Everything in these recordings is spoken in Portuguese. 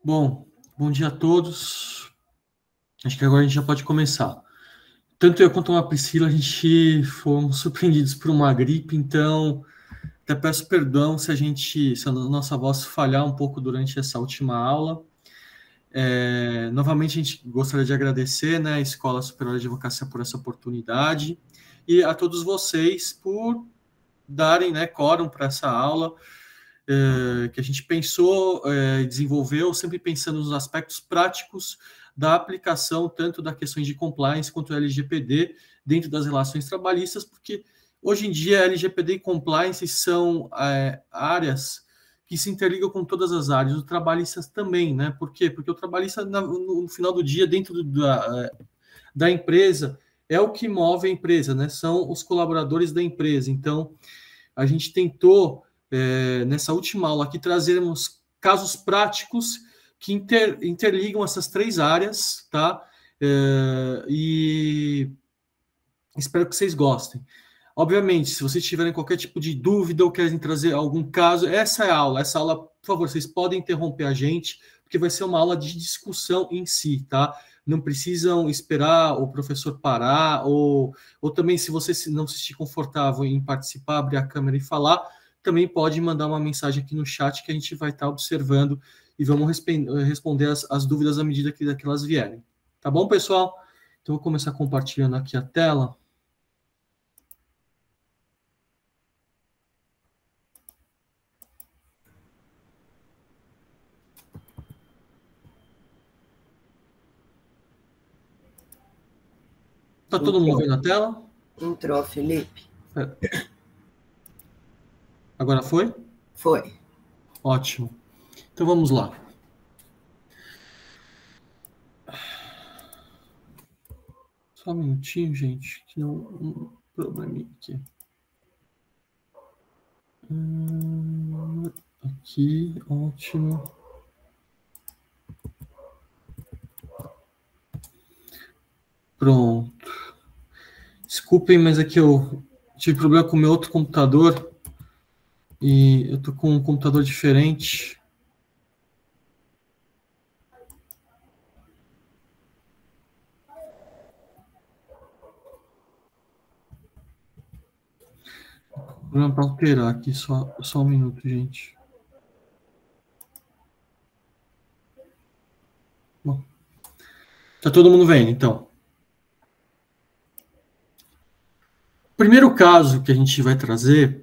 Bom dia a todos. Acho que agora a gente já pode começar. Tanto eu quanto a Priscila, a gente fomos surpreendidos por uma gripe, então até peço perdão se a nossa voz falhar um pouco durante essa última aula. Novamente, a gente gostaria de agradecer, né, a Escola Superior de Advocacia por essa oportunidade e a todos vocês por darem, né, quórum para essa aula. Que a gente pensou e desenvolveu, sempre pensando nos aspectos práticos da aplicação tanto da questões de compliance quanto LGPD dentro das relações trabalhistas, porque hoje em dia LGPD e compliance são áreas que se interligam com todas as áreas, o trabalhista também, né? Por quê? Porque o trabalhista, no final do dia, dentro da empresa, é o que move a empresa, né? São os colaboradores da empresa. Então, a gente tentou nessa última aula aqui, trazermos casos práticos que interligam essas três áreas, tá? E espero que vocês gostem. Obviamente, se vocês tiverem qualquer tipo de dúvida ou querem trazer algum caso, essa é a aula. Essa aula, por favor, vocês podem interromper a gente, porque vai ser uma aula de discussão em si, tá? Não precisam esperar o professor parar, ou também, se você não se sentir confortável em participar, abrir a câmera e falar, também pode mandar uma mensagem aqui no chat que a gente vai estar observando e vamos responder as dúvidas à medida que elas vierem. Tá bom, pessoal? Então, vou começar compartilhando aqui a tela. Tá todo mundo vendo a tela? Entrou, Felipe. Agora foi? Foi. Ótimo. Então vamos lá. Só um minutinho, gente, que um probleminha aqui. Aqui, ótimo. Pronto. Desculpem, mas é que eu tive problema com o meu outro computador e eu tô com um computador diferente. Problema para alterar aqui, só um minuto, gente. Bom, tá todo mundo vendo, então. O primeiro caso que a gente vai trazer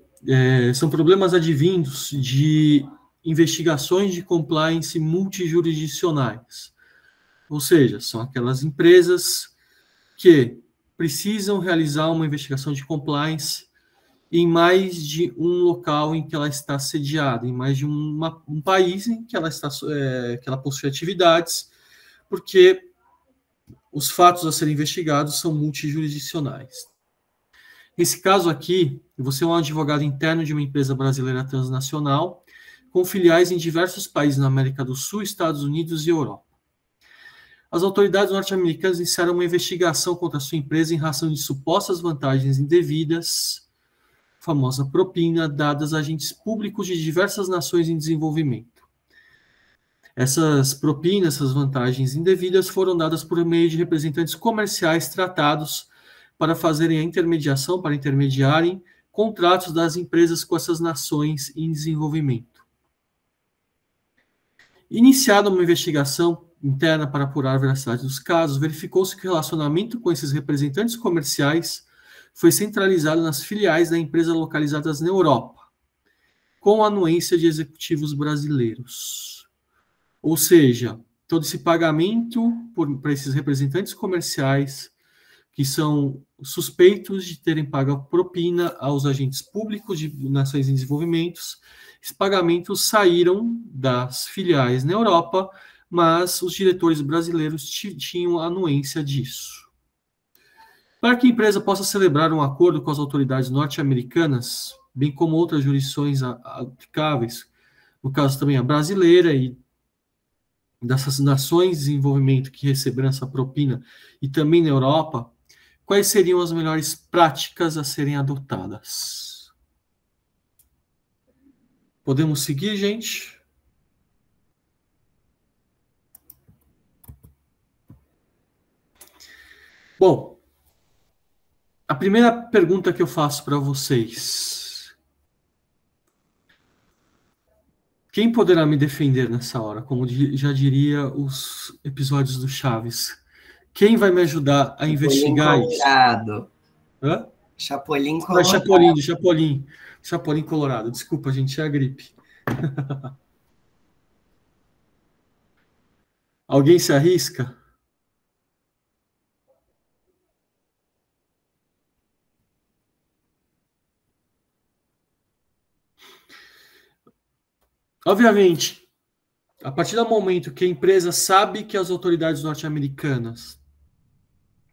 são problemas advindos de investigações de compliance multijurisdicionais. Ou seja, são aquelas empresas que precisam realizar uma investigação de compliance em mais de um local em que ela está sediada, em mais de um país em que ela que ela possui atividades, porque os fatos a serem investigados são multijurisdicionais. Nesse caso aqui, você é um advogado interno de uma empresa brasileira transnacional, com filiais em diversos países na América do Sul, Estados Unidos e Europa. As autoridades norte-americanas iniciaram uma investigação contra a sua empresa em razão de supostas vantagens indevidas, famosa propina, dadas a agentes públicos de diversas nações em desenvolvimento. Essas propinas, essas vantagens indevidas, foram dadas por meio de representantes comerciais tratados para fazerem a intermediação, para intermediarem contratos das empresas com essas nações em desenvolvimento. Iniciada uma investigação interna para apurar a veracidade dos casos, verificou-se que o relacionamento com esses representantes comerciais foi centralizado nas filiais da empresa localizadas na Europa, com a anuência de executivos brasileiros. Ou seja, todo esse pagamento para esses representantes comerciais que são suspeitos de terem pago propina aos agentes públicos de nações em desenvolvimento, esses pagamentos saíram das filiais na Europa, mas os diretores brasileiros tinham anuência disso. Para que a empresa possa celebrar um acordo com as autoridades norte-americanas, bem como outras jurisdições aplicáveis, no caso também a brasileira e dessas nações de desenvolvimento que receberam essa propina, e também na Europa, quais seriam as melhores práticas a serem adotadas? Podemos seguir, gente? Bom, a primeira pergunta que eu faço para vocês: quem poderá me defender nessa hora? Como já diria os episódios do Chaves. Quem vai me ajudar a investigar isso? Colorado. Hã? Chapolin Não, Colorado. Chapolin. Chapolin Colorado. Desculpa, gente, é a gripe. Alguém se arrisca? Obviamente, a partir do momento que a empresa sabe que as autoridades norte-americanas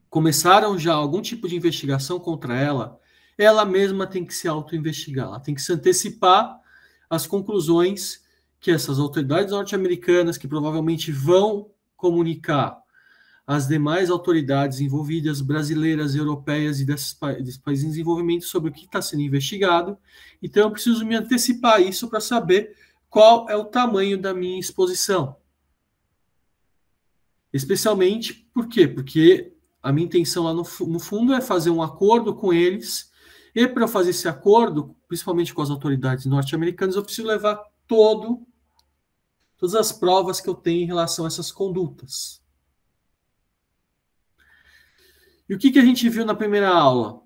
começaram já algum tipo de investigação contra ela, ela mesma tem que se auto-investigar, ela tem que se antecipar às conclusões que essas autoridades norte-americanas, que provavelmente vão comunicar às demais autoridades envolvidas, brasileiras, europeias e desses países em desenvolvimento, sobre o que está sendo investigado. Então, eu preciso me antecipar a isso para saber qual é o tamanho da minha exposição. Especialmente, por quê? Porque a minha intenção lá no fundo é fazer um acordo com eles, e para eu fazer esse acordo, principalmente com as autoridades norte-americanas, eu preciso levar todas as provas que eu tenho em relação a essas condutas. E o que a gente viu na primeira aula?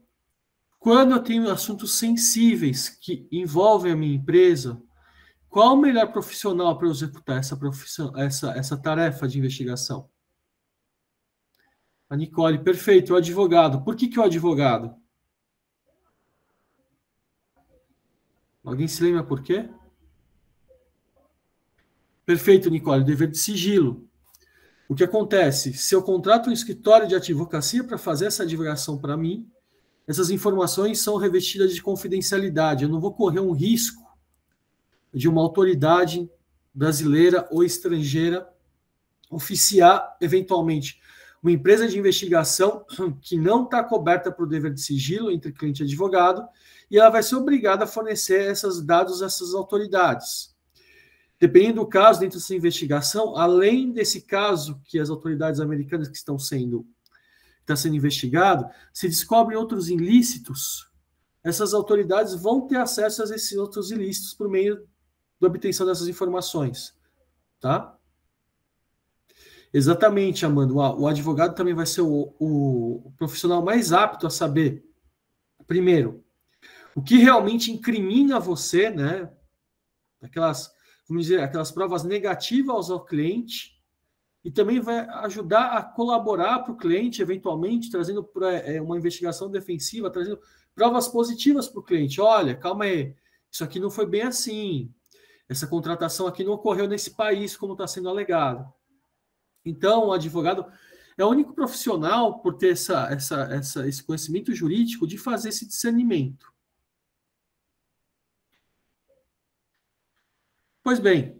Quando eu tenho assuntos sensíveis que envolvem a minha empresa, qual o melhor profissional para eu executar essa tarefa de investigação? A Nicole, perfeito, o advogado. Por que o advogado? Alguém se lembra por quê? Perfeito, Nicole, dever de sigilo. O que acontece? Se eu contrato um escritório de advocacia para fazer essa divulgação para mim, essas informações são revestidas de confidencialidade. Eu não vou correr um risco de uma autoridade brasileira ou estrangeira oficiar, eventualmente, uma empresa de investigação que não está coberta por dever de sigilo entre cliente e advogado, e ela vai ser obrigada a fornecer esses dados a essas autoridades. Dependendo do caso, dentro dessa investigação, além desse caso que as autoridades americanas que está sendo investigado, se descobrem outros ilícitos, essas autoridades vão ter acesso a esses outros ilícitos por meio da obtenção dessas informações. Tá? Exatamente, Amanda. O advogado também vai ser o profissional mais apto a saber, primeiro, o que realmente incrimina você, né? Vamos dizer, aquelas provas negativas ao cliente, e também vai ajudar a colaborar para o cliente, eventualmente, trazendo uma investigação defensiva, trazendo provas positivas para o cliente. Olha, calma aí, isso aqui não foi bem assim. Essa contratação aqui não ocorreu nesse país, como está sendo alegado. Então, o advogado é o único profissional, por ter esse conhecimento jurídico, de fazer esse discernimento. Pois bem,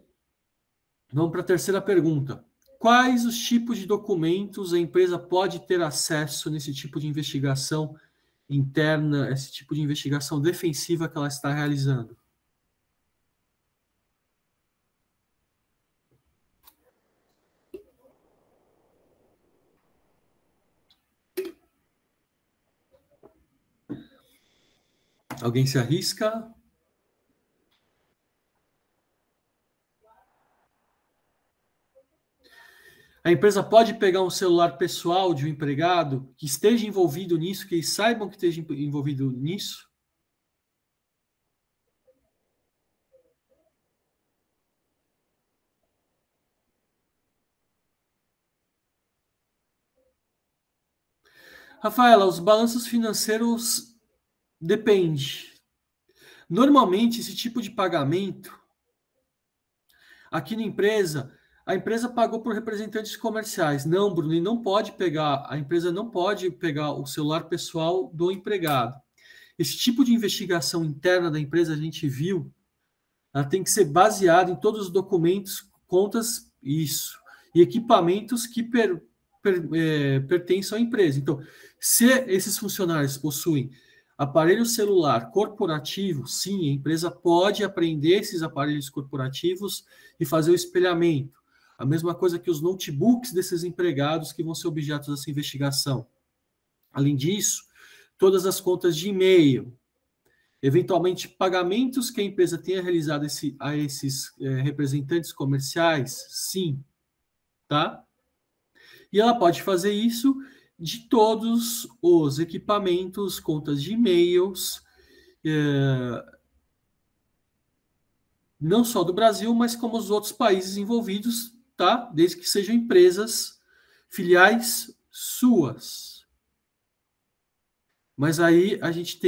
vamos para a terceira pergunta. Quais os tipos de documentos a empresa pode ter acesso nesse tipo de investigação interna, esse tipo de investigação defensiva que ela está realizando? Alguém se arrisca? A empresa pode pegar um celular pessoal de um empregado que esteja envolvido nisso, que eles saibam que esteja envolvido nisso? Rafaela, os balanços financeiros depende. Normalmente, esse tipo de pagamento, aqui na empresa, a empresa pagou por representantes comerciais. Não, Bruno, a empresa não pode pegar o celular pessoal do empregado. Esse tipo de investigação interna da empresa, a gente viu, ela tem que ser baseada em todos os documentos, contas, isso, e equipamentos que pertencem à empresa. Então, se esses funcionários possuem aparelho celular corporativo, sim, a empresa pode apreender esses aparelhos corporativos e fazer o espelhamento. A mesma coisa que os notebooks desses empregados que vão ser objetos dessa investigação. Além disso, todas as contas de e-mail, eventualmente pagamentos que a empresa tenha realizado a esses representantes comerciais, sim, tá? E ela pode fazer isso de todos os equipamentos, contas de e-mails, não só do Brasil, mas como os outros países envolvidos, tá? Desde que sejam empresas filiais suas. Mas aí a gente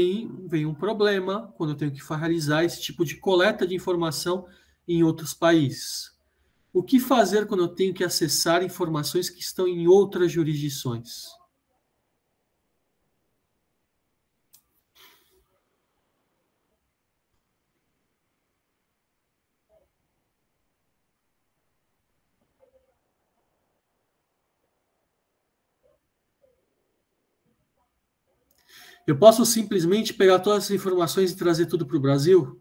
vem um problema quando eu tenho que realizar esse tipo de coleta de informação em outros países. O que fazer quando eu tenho que acessar informações que estão em outras jurisdições? Eu posso simplesmente pegar todas essas informações e trazer tudo para o Brasil?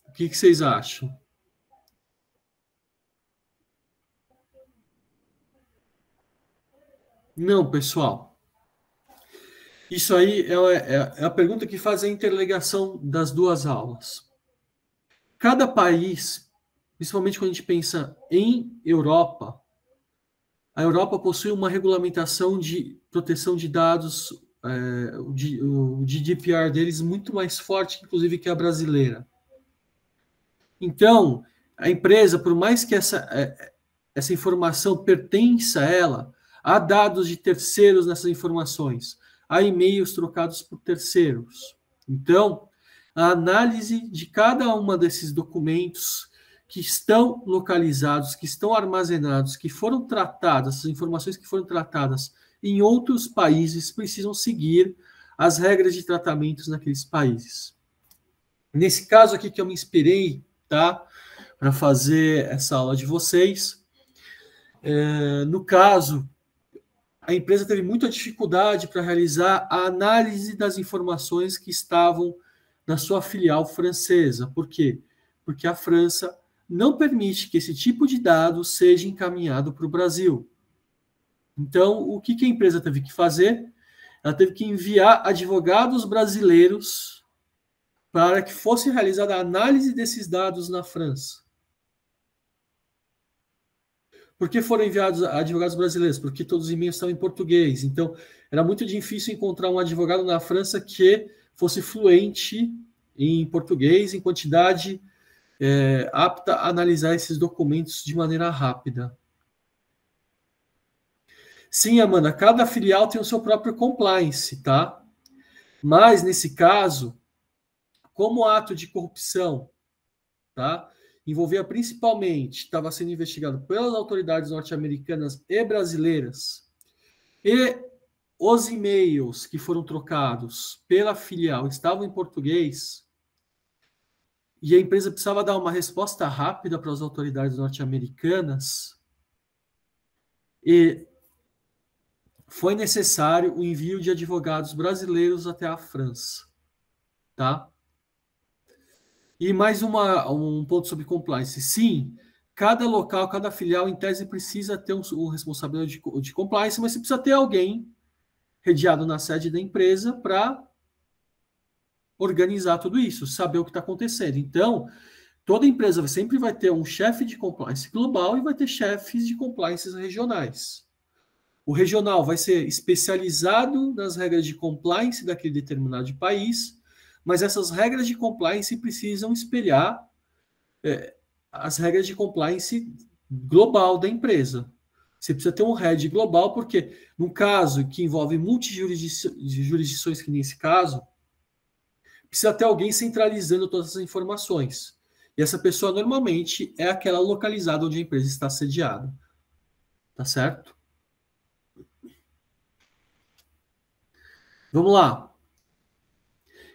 O que vocês acham? Não, pessoal. Isso aí é a pergunta que faz a interligação das duas aulas. Cada país, principalmente quando a gente pensa em Europa, a Europa possui uma regulamentação de proteção de dados, o GDPR deles muito mais forte, inclusive, que a brasileira. Então, a empresa, por mais que essa informação pertença a ela, há dados de terceiros nessas informações, há e-mails trocados por terceiros. Então, a análise de cada uma desses documentos que estão localizados, que estão armazenados, que foram tratadas, essas informações que foram tratadas em outros países, precisam seguir as regras de tratamentos naqueles países. Nesse caso aqui que eu me inspirei, tá, para fazer essa aula de vocês, no caso, a empresa teve muita dificuldade para realizar a análise das informações que estavam na sua filial francesa. Por quê? Porque a França não permite que esse tipo de dado seja encaminhado para o Brasil. Então, o que a empresa teve que fazer? Ela teve que enviar advogados brasileiros para que fosse realizada a análise desses dados na França. Por que foram enviados advogados brasileiros? Porque todos os e-mails estavam em português. Então, era muito difícil encontrar um advogado na França que fosse fluente em português, em quantidade apta a analisar esses documentos de maneira rápida. Sim, Amanda, cada filial tem o seu próprio compliance, tá? Mas, nesse caso, como ato de corrupção, tá? Envolvia principalmente, estava sendo investigado pelas autoridades norte-americanas e brasileiras, e os e-mails que foram trocados pela filial estavam em português, e a empresa precisava dar uma resposta rápida para as autoridades norte-americanas, e foi necessário o envio de advogados brasileiros até a França, tá? E mais um ponto sobre compliance. Sim, cada local, cada filial, em tese, precisa ter um responsável de compliance, mas você precisa ter alguém regiado na sede da empresa para organizar tudo isso, saber o que está acontecendo. Então, toda empresa sempre vai ter um chefe de compliance global e vai ter chefes de compliance regionais. O regional vai ser especializado nas regras de compliance daquele determinado país, mas essas regras de compliance precisam espelhar as regras de compliance global da empresa. Você precisa ter um head global, porque no caso que envolve multijurisdições, que nesse caso, precisa ter alguém centralizando todas essas informações. E essa pessoa normalmente é aquela localizada onde a empresa está sediada. Tá certo? Vamos lá.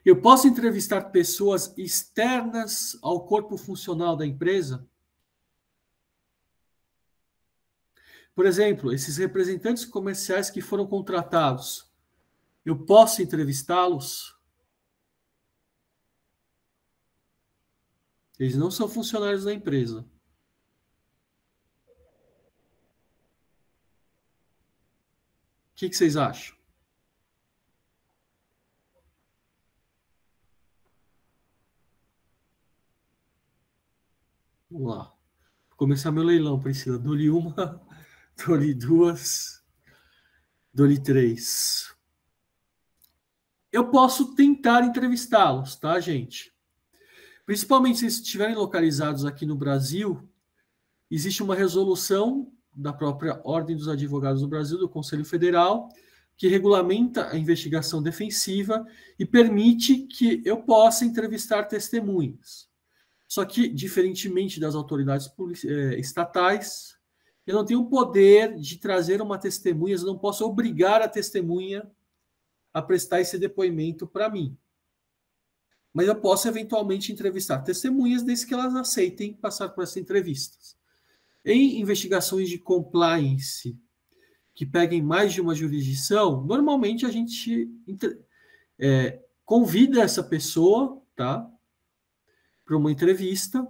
Eu posso entrevistar pessoas externas ao corpo funcional da empresa? Por exemplo, esses representantes comerciais que foram contratados, eu posso entrevistá-los? Eles não são funcionários da empresa. que vocês acham? Vamos lá. Vou começar meu leilão, Priscila. Dou-lhe uma, dou-lhe duas, dou-lhe três. Eu posso tentar entrevistá-los, tá, gente? Principalmente se eles estiverem localizados aqui no Brasil, existe uma resolução da própria Ordem dos Advogados do Brasil, do Conselho Federal, que regulamenta a investigação defensiva e permite que eu possa entrevistar testemunhas. Só que, diferentemente das autoridades estatais, eu não tenho o poder de trazer uma testemunha, eu não posso obrigar a testemunha a prestar esse depoimento para mim. Mas eu posso, eventualmente, entrevistar testemunhas desde que elas aceitem passar por essas entrevistas. Em investigações de compliance que peguem mais de uma jurisdição, normalmente a gente convida essa pessoa, tá, para uma entrevista.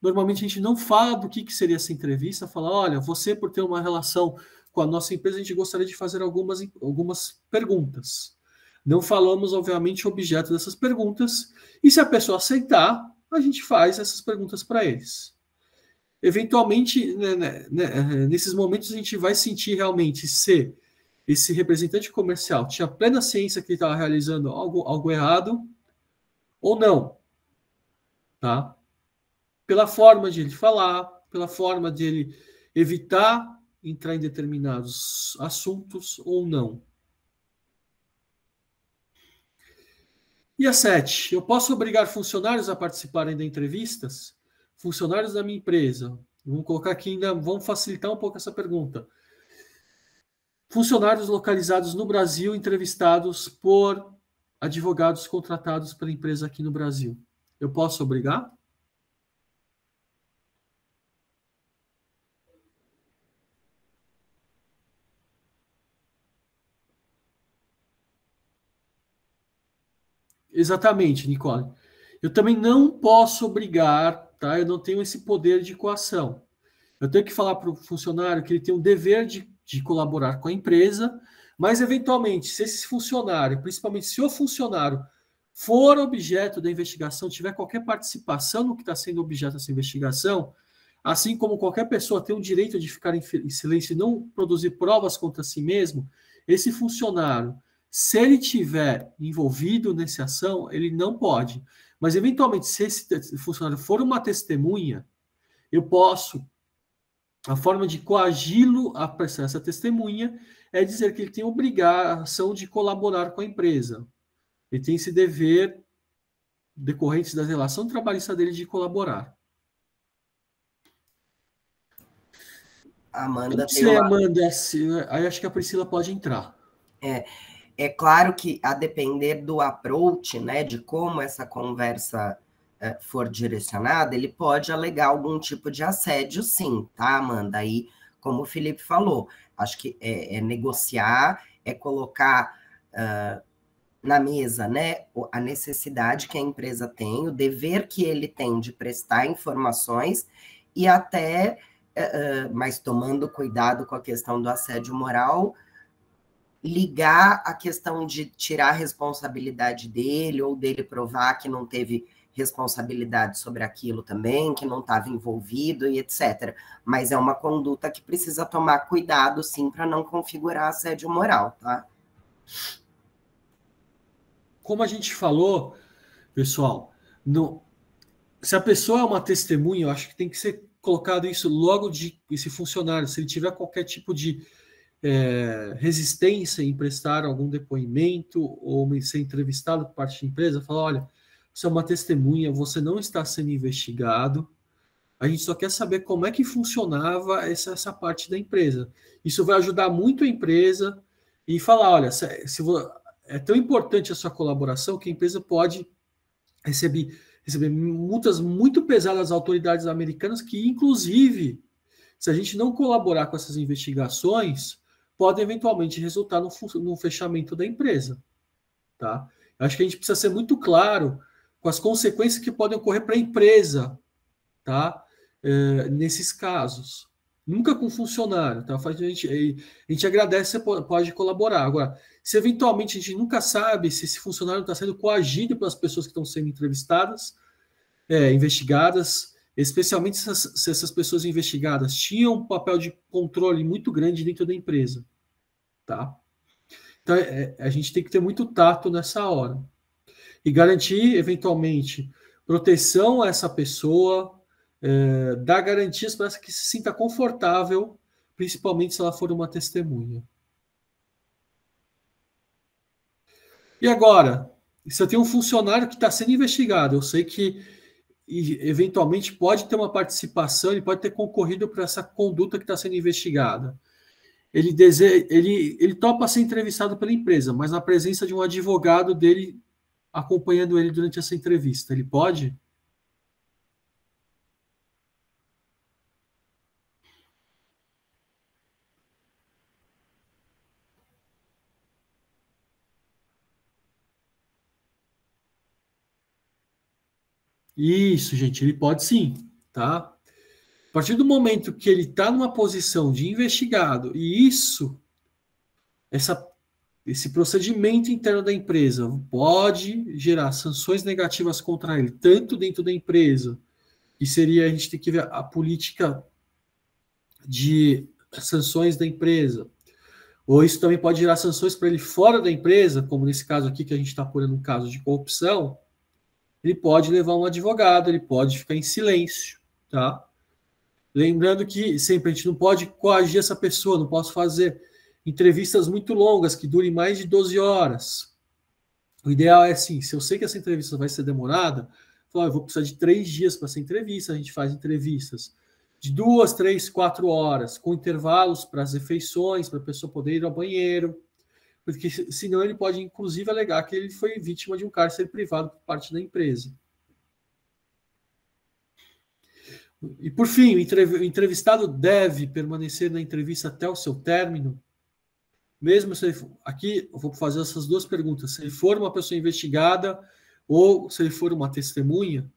Normalmente a gente não fala do que seria essa entrevista, fala, olha, você por ter uma relação com a nossa empresa, a gente gostaria de fazer algumas perguntas. Não falamos, obviamente, o objeto dessas perguntas, e se a pessoa aceitar, a gente faz essas perguntas para eles. Eventualmente, nesses momentos, a gente vai sentir realmente se esse representante comercial tinha plena ciência que ele estava realizando algo errado ou não. Tá? Pela forma de ele falar, pela forma de ele evitar entrar em determinados assuntos ou não. E a 7, eu posso obrigar funcionários a participarem de entrevistas? Funcionários da minha empresa. Vamos colocar aqui ainda, vamos facilitar um pouco essa pergunta. Funcionários localizados no Brasil, entrevistados por advogados contratados pela empresa aqui no Brasil. Eu posso obrigar? Exatamente, Nicole. Eu também não posso obrigar, tá? Eu não tenho esse poder de coação. Eu tenho que falar para o funcionário que ele tem o dever de colaborar com a empresa, mas, eventualmente, se esse funcionário, principalmente se o funcionário for objeto da investigação, tiver qualquer participação no que está sendo objeto dessa investigação, assim como qualquer pessoa tem o direito de ficar em silêncio e não produzir provas contra si mesmo, esse funcionário, se ele tiver envolvido nessa ação, ele não pode. Mas, eventualmente, se esse funcionário for uma testemunha, eu posso, a forma de coagi-lo a prestar essa testemunha é dizer que ele tem a obrigação de colaborar com a empresa. Ele tem esse dever decorrente da relação trabalhista dele de colaborar. Amanda, não sei, Amanda, aí acho que a Priscila pode entrar. É claro que, a depender do approach, né, de como essa conversa for direcionada, ele pode alegar algum tipo de assédio, sim, tá, Amanda? Aí, como o Felipe falou, acho que é negociar, é colocar na mesa, né, a necessidade que a empresa tem, o dever que ele tem de prestar informações e até, mas tomando cuidado com a questão do assédio moral, ligar a questão de tirar a responsabilidade dele ou dele provar que não teve responsabilidade sobre aquilo também, que não estava envolvido e etc. Mas é uma conduta que precisa tomar cuidado, sim, para não configurar assédio moral, tá? Como a gente falou, pessoal, se a pessoa é uma testemunha, eu acho que tem que ser colocado isso logo de esse funcionário, se ele tiver qualquer tipo de resistência em prestar algum depoimento ou ser entrevistado por parte da empresa, falar, olha, você é uma testemunha, você não está sendo investigado, a gente só quer saber como é que funcionava essa parte da empresa. Isso vai ajudar muito a empresa e falar, olha, é tão importante a sua colaboração que a empresa pode receber multas muito pesadas das autoridades americanas que, inclusive, se a gente não colaborar com essas investigações, pode eventualmente resultar no fechamento da empresa. Tá? Eu acho que a gente precisa ser muito claro com as consequências que podem ocorrer para a empresa, tá? Nesses casos. Nunca com funcionário, tá? A gente agradece, você pode colaborar. Agora, se eventualmente a gente nunca sabe se esse funcionário está sendo coagido pelas pessoas que estão sendo entrevistadas, investigadas, especialmente se essas pessoas investigadas tinham um papel de controle muito grande dentro da empresa, tá? Então, a gente tem que ter muito tato nessa hora e garantir, eventualmente, proteção a essa pessoa, dar garantias para que se sinta confortável, principalmente se ela for uma testemunha. E agora, se eu tenho um funcionário que está sendo investigado, eu sei que eventualmente pode ter uma participação, ele pode ter concorrido para essa conduta que está sendo investigada. Ele topa ser entrevistado pela empresa, mas na presença de um advogado dele acompanhando ele durante essa entrevista. Ele pode? Isso, gente, ele pode sim, tá? A partir do momento que ele está numa posição de investigado, e esse procedimento interno da empresa pode gerar sanções negativas contra ele, tanto dentro da empresa, que seria, a gente tem que ver a política de sanções da empresa, ou isso também pode gerar sanções para ele fora da empresa, como nesse caso aqui que a gente está apurando um caso de corrupção, ele pode levar um advogado, ele pode ficar em silêncio, tá? Lembrando que sempre a gente não pode coagir essa pessoa, não posso fazer entrevistas muito longas, que durem mais de 12 horas. O ideal é assim, se eu sei que essa entrevista vai ser demorada, eu vou precisar de 3 dias para essa entrevista, a gente faz entrevistas de 2, 3, 4 horas, com intervalos para as refeições, para a pessoa poder ir ao banheiro, porque senão ele pode, inclusive, alegar que ele foi vítima de um cárcere privado por parte da empresa. E, por fim, o entrevistado deve permanecer na entrevista até o seu término, mesmo se ele for, aqui eu vou fazer essas duas perguntas, se ele for uma pessoa investigada ou se ele for uma testemunha.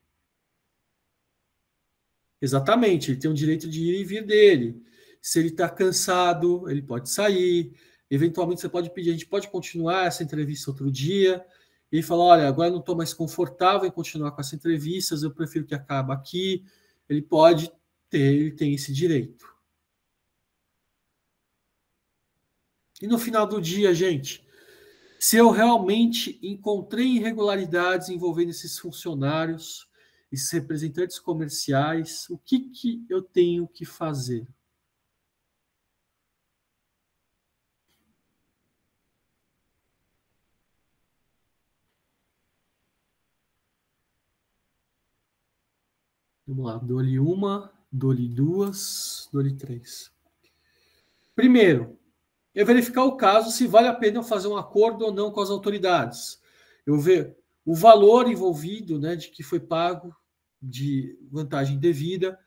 Exatamente, ele tem o direito de ir e vir dele. Se ele está cansado, ele pode sair. Eventualmente você pode pedir, a gente pode continuar essa entrevista outro dia, e falar, olha, agora eu não estou mais confortável em continuar com essa entrevista, eu prefiro que acabe aqui. Ele pode ter, ele tem esse direito. E no final do dia, gente, se eu realmente encontrei irregularidades envolvendo esses funcionários, esses representantes comerciais, o que eu tenho que fazer? Vamos lá, dou-lhe uma, dou-lhe duas, dou-lhe três. Primeiro, é verificar o caso se vale a pena eu fazer um acordo ou não com as autoridades. Eu ver o valor envolvido, né, de que foi pago de vantagem devida,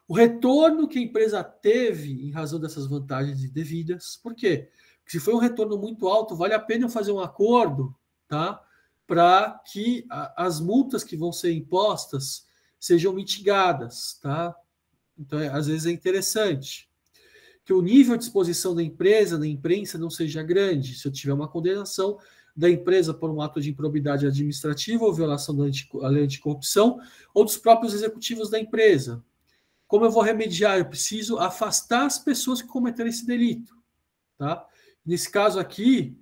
o retorno que a empresa teve em razão dessas vantagens indevidas. Por quê? Porque se foi um retorno muito alto, vale a pena eu fazer um acordo, tá? Para que as multas que vão ser impostas sejam mitigadas, tá? Então, às vezes é interessante que o nível de exposição da empresa, da imprensa, não seja grande. Se eu tiver uma condenação da empresa por um ato de improbidade administrativa ou violação da lei anticorrupção, ou dos próprios executivos da empresa. Como eu vou remediar? Eu preciso afastar as pessoas que cometeram esse delito. Tá? Nesse caso aqui,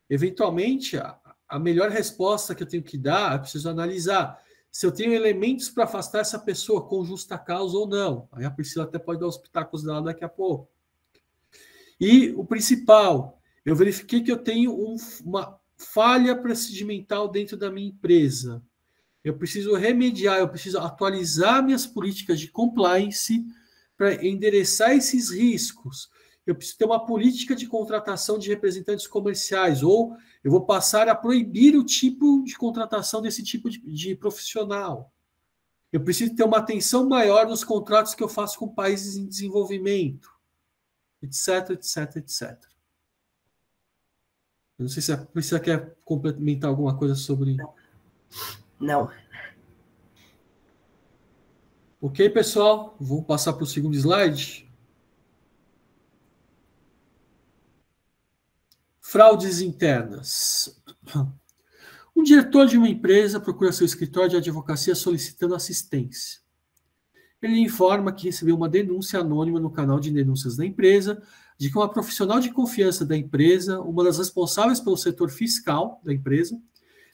eventualmente, a melhor resposta que eu tenho que dar, eu preciso analisar se eu tenho elementos para afastar essa pessoa com justa causa ou não. Aí a Priscila até pode dar os pitacos dela daqui a pouco. E o principal, eu verifiquei que eu tenho uma falha procedimental dentro da minha empresa. Eu preciso remediar, eu preciso atualizar minhas políticas de compliance para endereçar esses riscos. Eu preciso ter uma política de contratação de representantes comerciais, ou eu vou passar a proibir o tipo de contratação desse tipo de profissional. Eu preciso ter uma atenção maior nos contratos que eu faço com países em desenvolvimento, etc, etc, etc. Eu não sei se a Priscila quer complementar alguma coisa sobre... Não. Ok, pessoal? Vou passar para o segundo slide. Fraudes internas. Um diretor de uma empresa procura seu escritório de advocacia solicitando assistência. Ele informa que recebeu uma denúncia anônima no canal de denúncias da empresa de que uma profissional de confiança da empresa, uma das responsáveis pelo setor fiscal da empresa,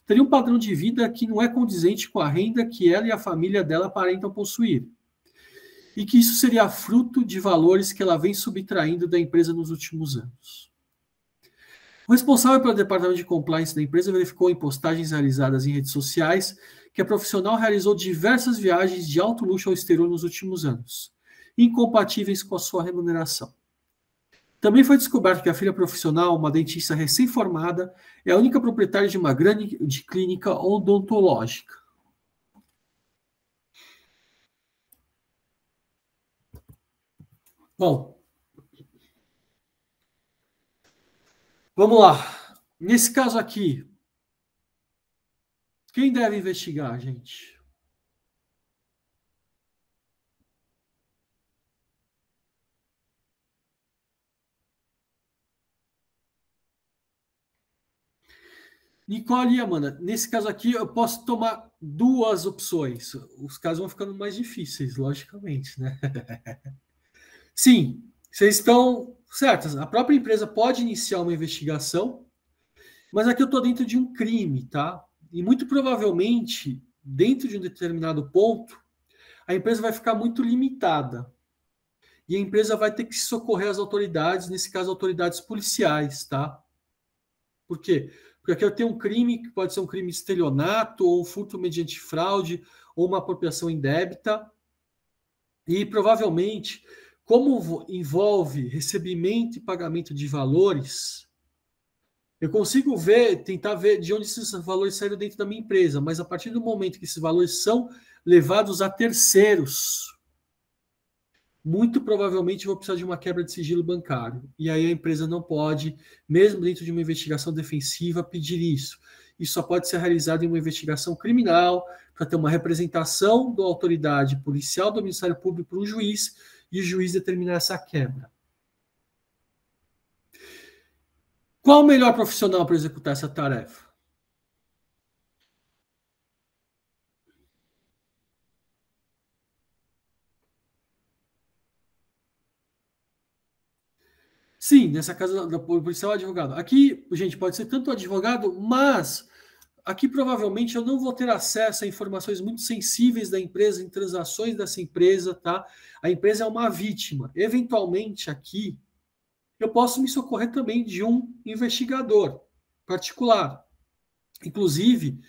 teria um padrão de vida que não é condizente com a renda que ela e a família dela aparentam possuir, e que isso seria fruto de valores que ela vem subtraindo da empresa nos últimos anos. O responsável pelo departamento de compliance da empresa verificou em postagens realizadas em redes sociais que a profissional realizou diversas viagens de alto luxo ao exterior nos últimos anos, incompatíveis com a sua remuneração. Também foi descoberto que a filha profissional, uma dentista recém-formada, é a única proprietária de uma grande clínica odontológica. Bom, vamos lá. Nesse caso aqui, quem deve investigar, gente? Nicole e Amanda, nesse caso aqui eu posso tomar duas opções. Os casos vão ficando mais difíceis, logicamente, né? Sim, vocês estão certas. A própria empresa pode iniciar uma investigação, mas aqui eu estou dentro de um crime, tá? E muito provavelmente, dentro de um determinado ponto, a empresa vai ficar muito limitada. E a empresa vai ter que socorrer as autoridades, nesse caso, autoridades policiais, tá? Por quê? Porque aqui eu tenho um crime que pode ser um crime de estelionato, ou um furto mediante fraude, ou uma apropriação indébita. E provavelmente, como envolve recebimento e pagamento de valores, eu consigo ver, tentar ver de onde esses valores saíram dentro da minha empresa, mas a partir do momento que esses valores são levados a terceiros, muito provavelmente vou precisar de uma quebra de sigilo bancário. E aí a empresa não pode, mesmo dentro de uma investigação defensiva, pedir isso. Isso só pode ser realizado em uma investigação criminal, para ter uma representação da autoridade policial do Ministério Público para um juiz, e o juiz determinar essa quebra. Qual o melhor profissional para executar essa tarefa? Sim, nessa casa da policial advogado. Aqui, gente, pode ser tanto advogado, mas aqui provavelmente eu não vou ter acesso a informações muito sensíveis da empresa, em transações dessa empresa, tá? A empresa é uma vítima. Eventualmente, aqui, eu posso me socorrer também de um investigador particular. Inclusive,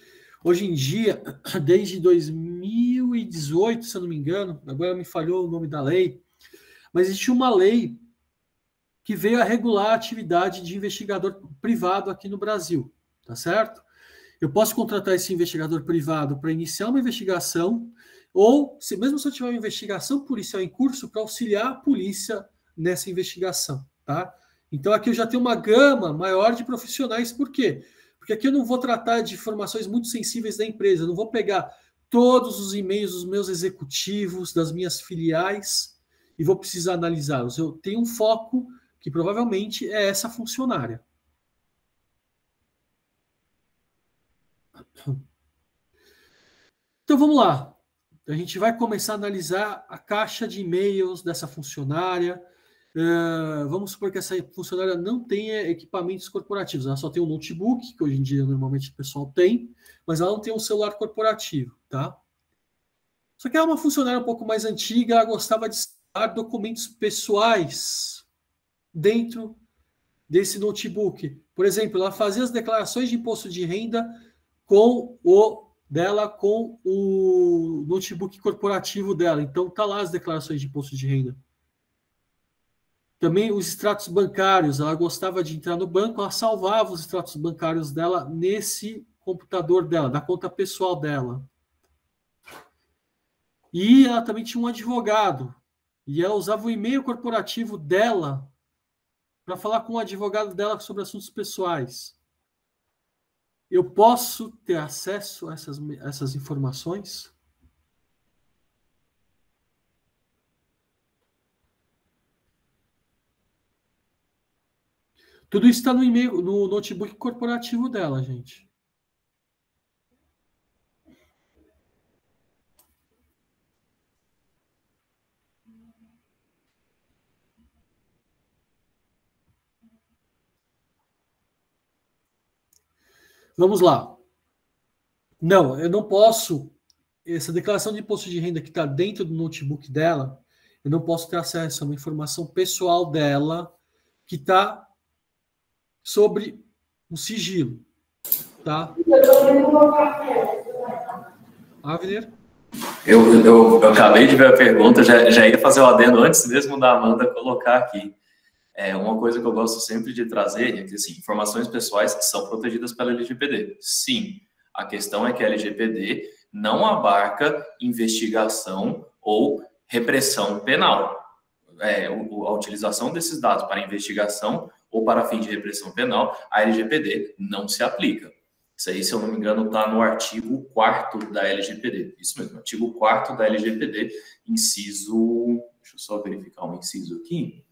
hoje em dia, desde 2018, se eu não me engano, agora me falhou o nome da lei, mas existe uma lei que veio a regular a atividade de investigador privado aqui no Brasil, tá certo? Eu posso contratar esse investigador privado para iniciar uma investigação, ou, mesmo se eu tiver uma investigação policial em curso, para auxiliar a polícia nessa investigação, tá? Então aqui eu já tenho uma gama maior de profissionais, por quê? Porque aqui eu não vou tratar de informações muito sensíveis da empresa, eu não vou pegar todos os e-mails dos meus executivos, das minhas filiais, e vou precisar analisá-los. Eu tenho um foco que provavelmente é essa funcionária. Então vamos lá. A gente vai começar a analisar a caixa de e-mails dessa funcionária. Vamos supor que essa funcionária não tenha equipamentos corporativos. Ela só tem um notebook, que hoje em dia normalmente o pessoal tem, mas ela não tem um celular corporativo, tá? Só que ela é uma funcionária um pouco mais antiga, ela gostava de instalar documentos pessoais dentro desse notebook. Por exemplo, ela fazia as declarações de imposto de renda com o notebook corporativo dela. Então, tá lá as declarações de imposto de renda. Também os extratos bancários. Ela gostava de entrar no banco, ela salvava os extratos bancários dela nesse computador dela, da conta pessoal dela. E ela também tinha um advogado. E ela usava o e-mail corporativo dela para falar com o advogado dela sobre assuntos pessoais. Eu posso ter acesso a essas informações? Tudo isso está no e-mail, no notebook corporativo dela, gente. Vamos lá. Não, eu não posso. Essa declaração de imposto de renda que está dentro do notebook dela, eu não posso ter acesso a uma informação pessoal dela que está sobre o sigilo, tá? Avner? Eu acabei de ver a pergunta, já ia fazer o adendo antes mesmo da Amanda colocar aqui. Uma coisa que eu gosto sempre de trazer é que, assim, informações pessoais são protegidas pela LGPD. Sim, a questão é que a LGPD não abarca investigação ou repressão penal. A utilização desses dados para investigação ou para fim de repressão penal, a LGPD não se aplica. Isso aí, se eu não me engano, está no artigo 4º da LGPD. Isso mesmo, artigo 4º da LGPD, inciso... Deixa eu só verificar um inciso aqui.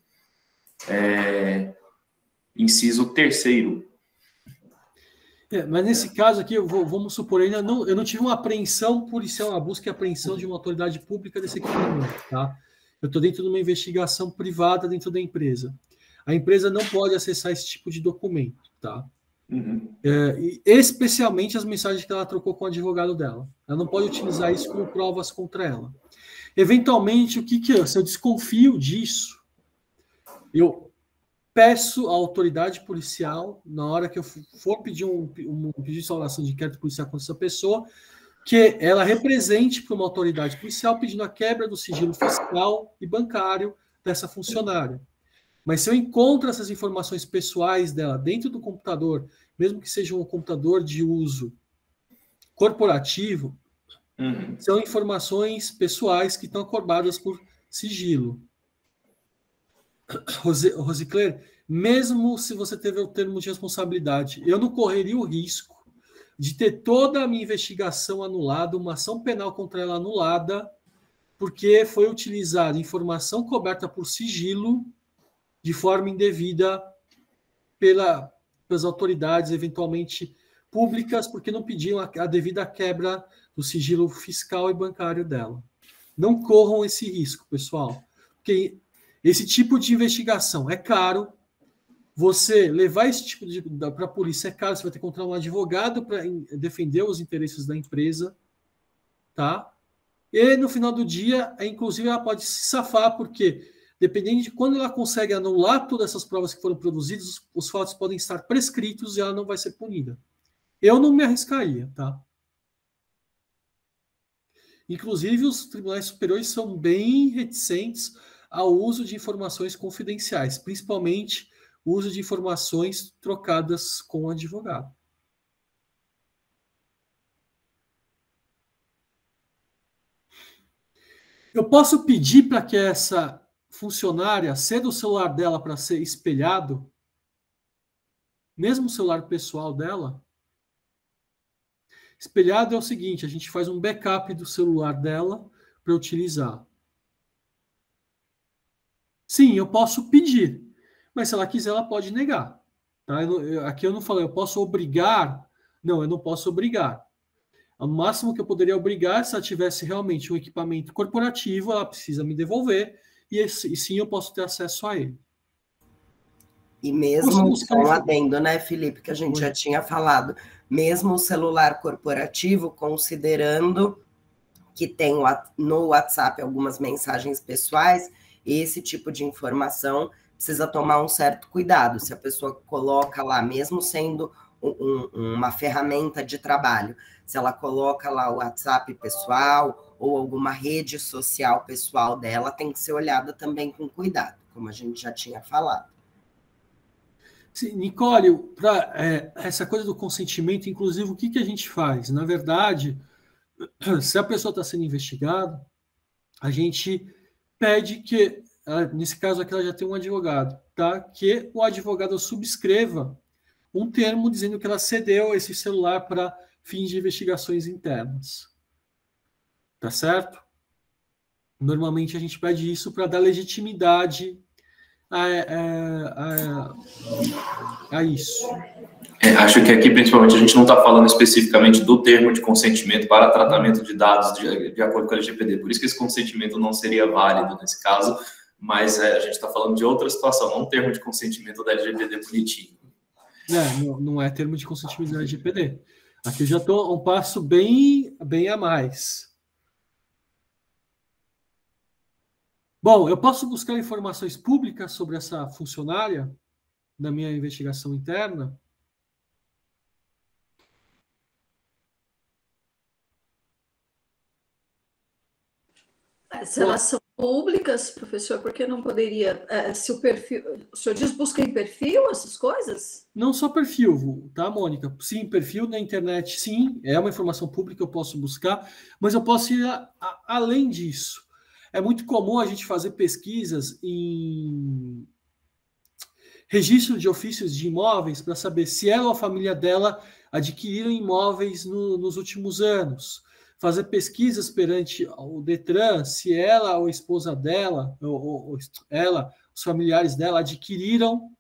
Inciso 3º. Mas nesse caso aqui, vamos supor, eu não tive uma apreensão policial, uma busca e apreensão de uma autoridade pública desse equipamento, tá? Eu estou dentro de uma investigação privada dentro da empresa. A empresa não pode acessar esse tipo de documento, tá? Uhum. Especialmente as mensagens que ela trocou com o advogado dela. Ela não pode utilizar isso como provas contra ela. Eventualmente, se eu desconfio disso, eu peço à autoridade policial, na hora que eu for pedir um pedido de instauração de inquérito policial contra essa pessoa, que ela represente para uma autoridade policial pedindo a quebra do sigilo fiscal e bancário dessa funcionária. Mas se eu encontro essas informações pessoais dela dentro do computador, mesmo que seja um computador de uso corporativo, são informações pessoais que estão acordadas por sigilo. Rosicler, mesmo se você teve o termo de responsabilidade, eu não correria o risco de ter toda a minha investigação anulada, uma ação penal contra ela anulada, porque foi utilizada informação coberta por sigilo de forma indevida pelas autoridades, eventualmente públicas, porque não pediam a devida quebra do sigilo fiscal e bancário dela. Não corram esse risco, pessoal, porque esse tipo de investigação é caro. Você levar esse tipo de para a polícia é caro, você vai ter que encontrar um advogado para defender os interesses da empresa, tá? E no final do dia, inclusive, ela pode se safar, porque dependendo de quando ela consegue anular todas essas provas que foram produzidas, os fatos podem estar prescritos e ela não vai ser punida. Eu não me arriscaria, tá? Inclusive, os tribunais superiores são bem reticentes ao uso de informações confidenciais, principalmente o uso de informações trocadas com o advogado. Eu posso pedir para que essa funcionária ceda o celular dela para ser espelhado, mesmo o celular pessoal dela? Espelhado é o seguinte, a gente faz um backup do celular dela para utilizar. Sim, eu posso pedir, mas se ela quiser, ela pode negar. Tá? Aqui eu não falei, eu posso obrigar? Não, eu não posso obrigar. O máximo que eu poderia obrigar, se ela tivesse realmente um equipamento corporativo, ela precisa me devolver, e sim eu posso ter acesso a ele. E mesmo com adendo, né, Felipe, que a gente já tinha falado, mesmo o celular corporativo, considerando que tem no WhatsApp algumas mensagens pessoais, esse tipo de informação precisa tomar um certo cuidado. Se a pessoa coloca lá, mesmo sendo uma ferramenta de trabalho, se ela coloca lá o WhatsApp pessoal ou alguma rede social pessoal dela, tem que ser olhada também com cuidado, como a gente já tinha falado. Sim, Nicole, para essa coisa do consentimento, inclusive, o que a gente faz? Na verdade, se a pessoa está sendo investigada, a gente pede que, nesse caso aqui, ela já tem um advogado, tá? Que o advogado subscreva um termo dizendo que ela cedeu esse celular para fins de investigações internas. Tá certo? Normalmente a gente pede isso para dar legitimidade a isso. Acho que aqui, principalmente, a gente não está falando especificamente do termo de consentimento para tratamento de dados de acordo com a LGPD. Por isso que esse consentimento não seria válido nesse caso, mas a gente está falando de outra situação, não um termo de consentimento da LGPD bonitinho. Não é termo de consentimento da LGPD. Aqui eu já estou um passo bem a mais. Bom, eu posso buscar informações públicas sobre essa funcionária na minha investigação interna? Se elas são públicas, professor, por que não poderia? Se o perfil, o senhor diz busca em perfil, essas coisas? Não só perfil, tá, Mônica? Sim, perfil na internet, sim, é uma informação pública, eu posso buscar, mas eu posso ir além disso. É muito comum a gente fazer pesquisas em registro de ofícios de imóveis para saber se ela ou a família dela adquiriram imóveis nos últimos anos. Fazer pesquisas perante o Detran, se ela ou a esposa dela, ou ela, os familiares dela, adquiriram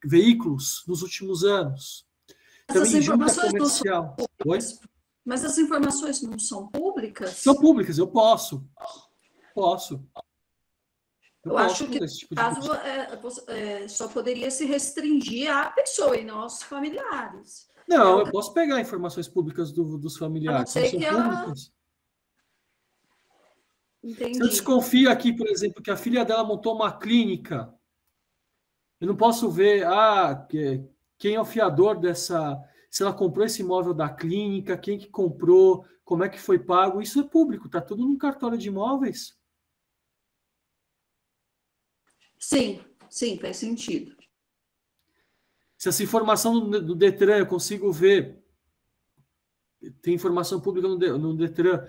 veículos nos últimos anos. Essas informações não são públicas. Mas as informações não são públicas? São públicas, eu posso. Eu acho que, no caso, só poderia se restringir à pessoa e não aos familiares. Não, eu posso pegar informações públicas dos familiares. Não sei que públicas. Entendi. Se eu desconfio aqui, por exemplo, que a filha dela montou uma clínica, eu não posso ver quem é o fiador dessa... Se ela comprou esse imóvel da clínica, quem que comprou, como é que foi pago. Isso é público, está tudo no cartório de imóveis. Sim, faz sentido. Se essa informação do Detran eu consigo ver, tem informação pública no Detran,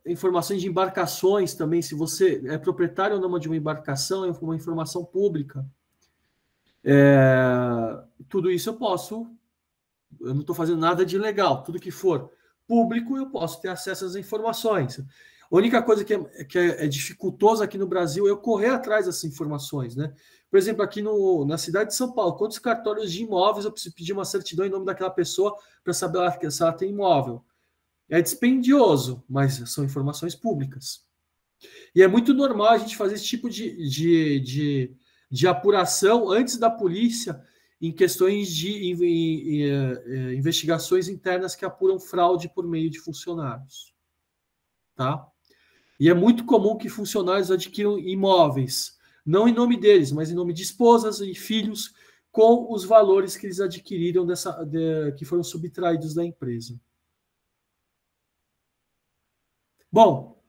informações de embarcações também, se você é proprietário ou não de uma embarcação, é uma informação pública. Tudo isso eu não estou fazendo nada de ilegal, tudo que for público eu posso ter acesso às informações. A única coisa que é dificultosa aqui no Brasil é eu correr atrás dessas informações, né? Por exemplo, aqui na cidade de São Paulo, quantos cartórios de imóveis eu preciso pedir uma certidão em nome daquela pessoa para saber se ela tem imóvel? É dispendioso, mas são informações públicas. E é muito normal a gente fazer esse tipo de apuração antes da polícia em questões de investigações internas que apuram fraude por meio de funcionários. Tá? E é muito comum que funcionários adquiram imóveis, não em nome deles, mas em nome de esposas e filhos, com os valores que eles adquiriram que foram subtraídos da empresa. Bom,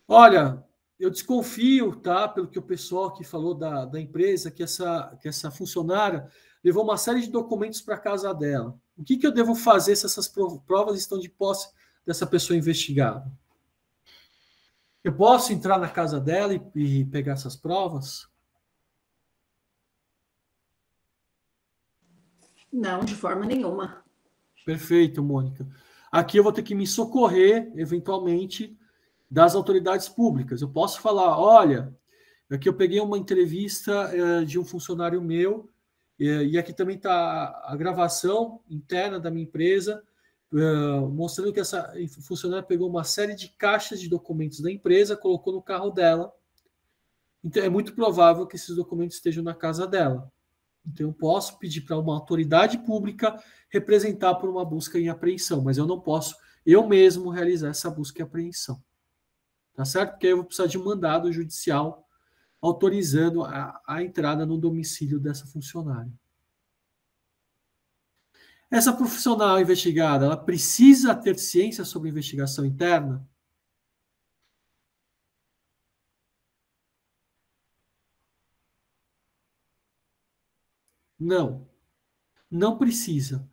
olha, eu desconfio, tá, pelo que o pessoal aqui falou da empresa, que essa funcionária levou uma série de documentos para a casa dela. O que eu devo fazer se essas provas estão de posse dessa pessoa investigada? Eu posso entrar na casa dela e pegar essas provas? Não, de forma nenhuma. Perfeito, Mônica. Aqui eu vou ter que me socorrer, eventualmente, das autoridades públicas. Eu posso falar, olha, aqui eu peguei uma entrevista de um funcionário meu, e aqui também está a gravação interna da minha empresa, mostrando que essa funcionária pegou uma série de caixas de documentos da empresa, colocou no carro dela. Então, é muito provável que esses documentos estejam na casa dela. Então, eu posso pedir para uma autoridade pública representar por uma busca e apreensão, mas eu não posso, eu mesmo, realizar essa busca e apreensão. Tá certo? Porque eu vou precisar de um mandado judicial autorizando a entrada no domicílio dessa funcionária. Essa profissional investigada, ela precisa ter ciência sobre investigação interna? Não, não precisa.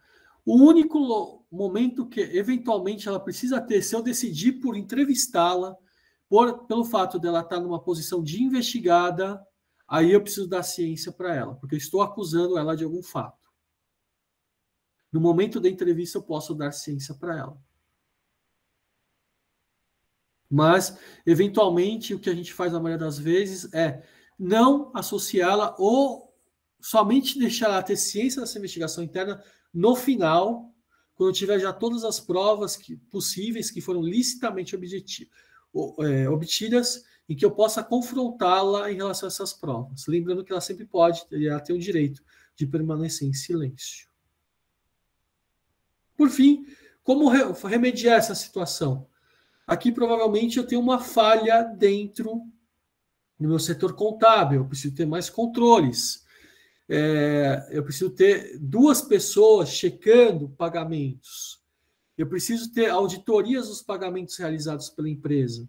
O único momento que, eventualmente, ela precisa ter, se eu decidir por entrevistá-la, pelo fato dela estar numa posição de investigada, aí eu preciso dar ciência para ela, porque eu estou acusando ela de algum fato. No momento da entrevista, eu posso dar ciência para ela. Mas, eventualmente, o que a gente faz na maioria das vezes é não associá-la ou somente deixar ela ter ciência dessa investigação interna no final, quando tiver já todas as provas possíveis que foram licitamente obtidas, e que eu possa confrontá-la em relação a essas provas. Lembrando que ela sempre ela tem o direito de permanecer em silêncio. Por fim, como remediar essa situação? Aqui, provavelmente, eu tenho uma falha dentro do meu setor contábil. Eu preciso ter mais controles. Eu preciso ter 2 pessoas checando pagamentos. Eu preciso ter auditorias dos pagamentos realizados pela empresa.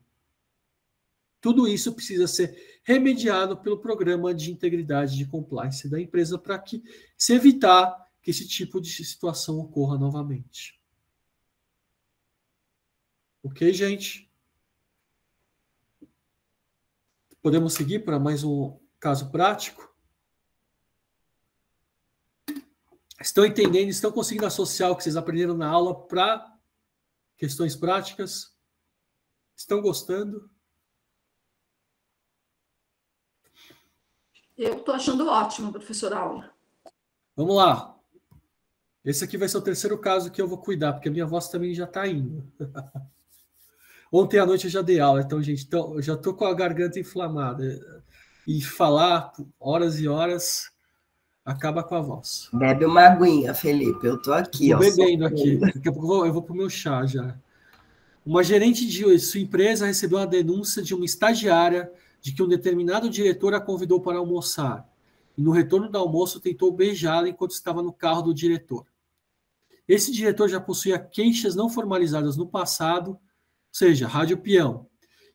Tudo isso precisa ser remediado pelo programa de integridade de compliance da empresa para que se evitar que esse tipo de situação ocorra novamente. Ok, gente? Podemos seguir para mais um caso prático? Estão entendendo? Estão conseguindo associar o que vocês aprenderam na aula para questões práticas? Estão gostando? Eu estou achando ótimo, professor aula. Vamos lá. Esse aqui vai ser o 3º caso que eu vou cuidar, porque a minha voz também já está indo. Ontem à noite eu já dei aula, então, gente, eu já estou com a garganta inflamada. E falar horas e horas acaba com a voz. Bebe uma aguinha, Felipe. Eu estou aqui. Estou bebendo aqui. Daqui a pouco eu vou para o meu chá já. Uma gerente de sua empresa recebeu uma denúncia de uma estagiária de que um determinado diretor a convidou para almoçar. E no retorno do almoço tentou beijá-la enquanto estava no carro do diretor. Esse diretor já possuía queixas não formalizadas no passado, ou seja, rádio peão,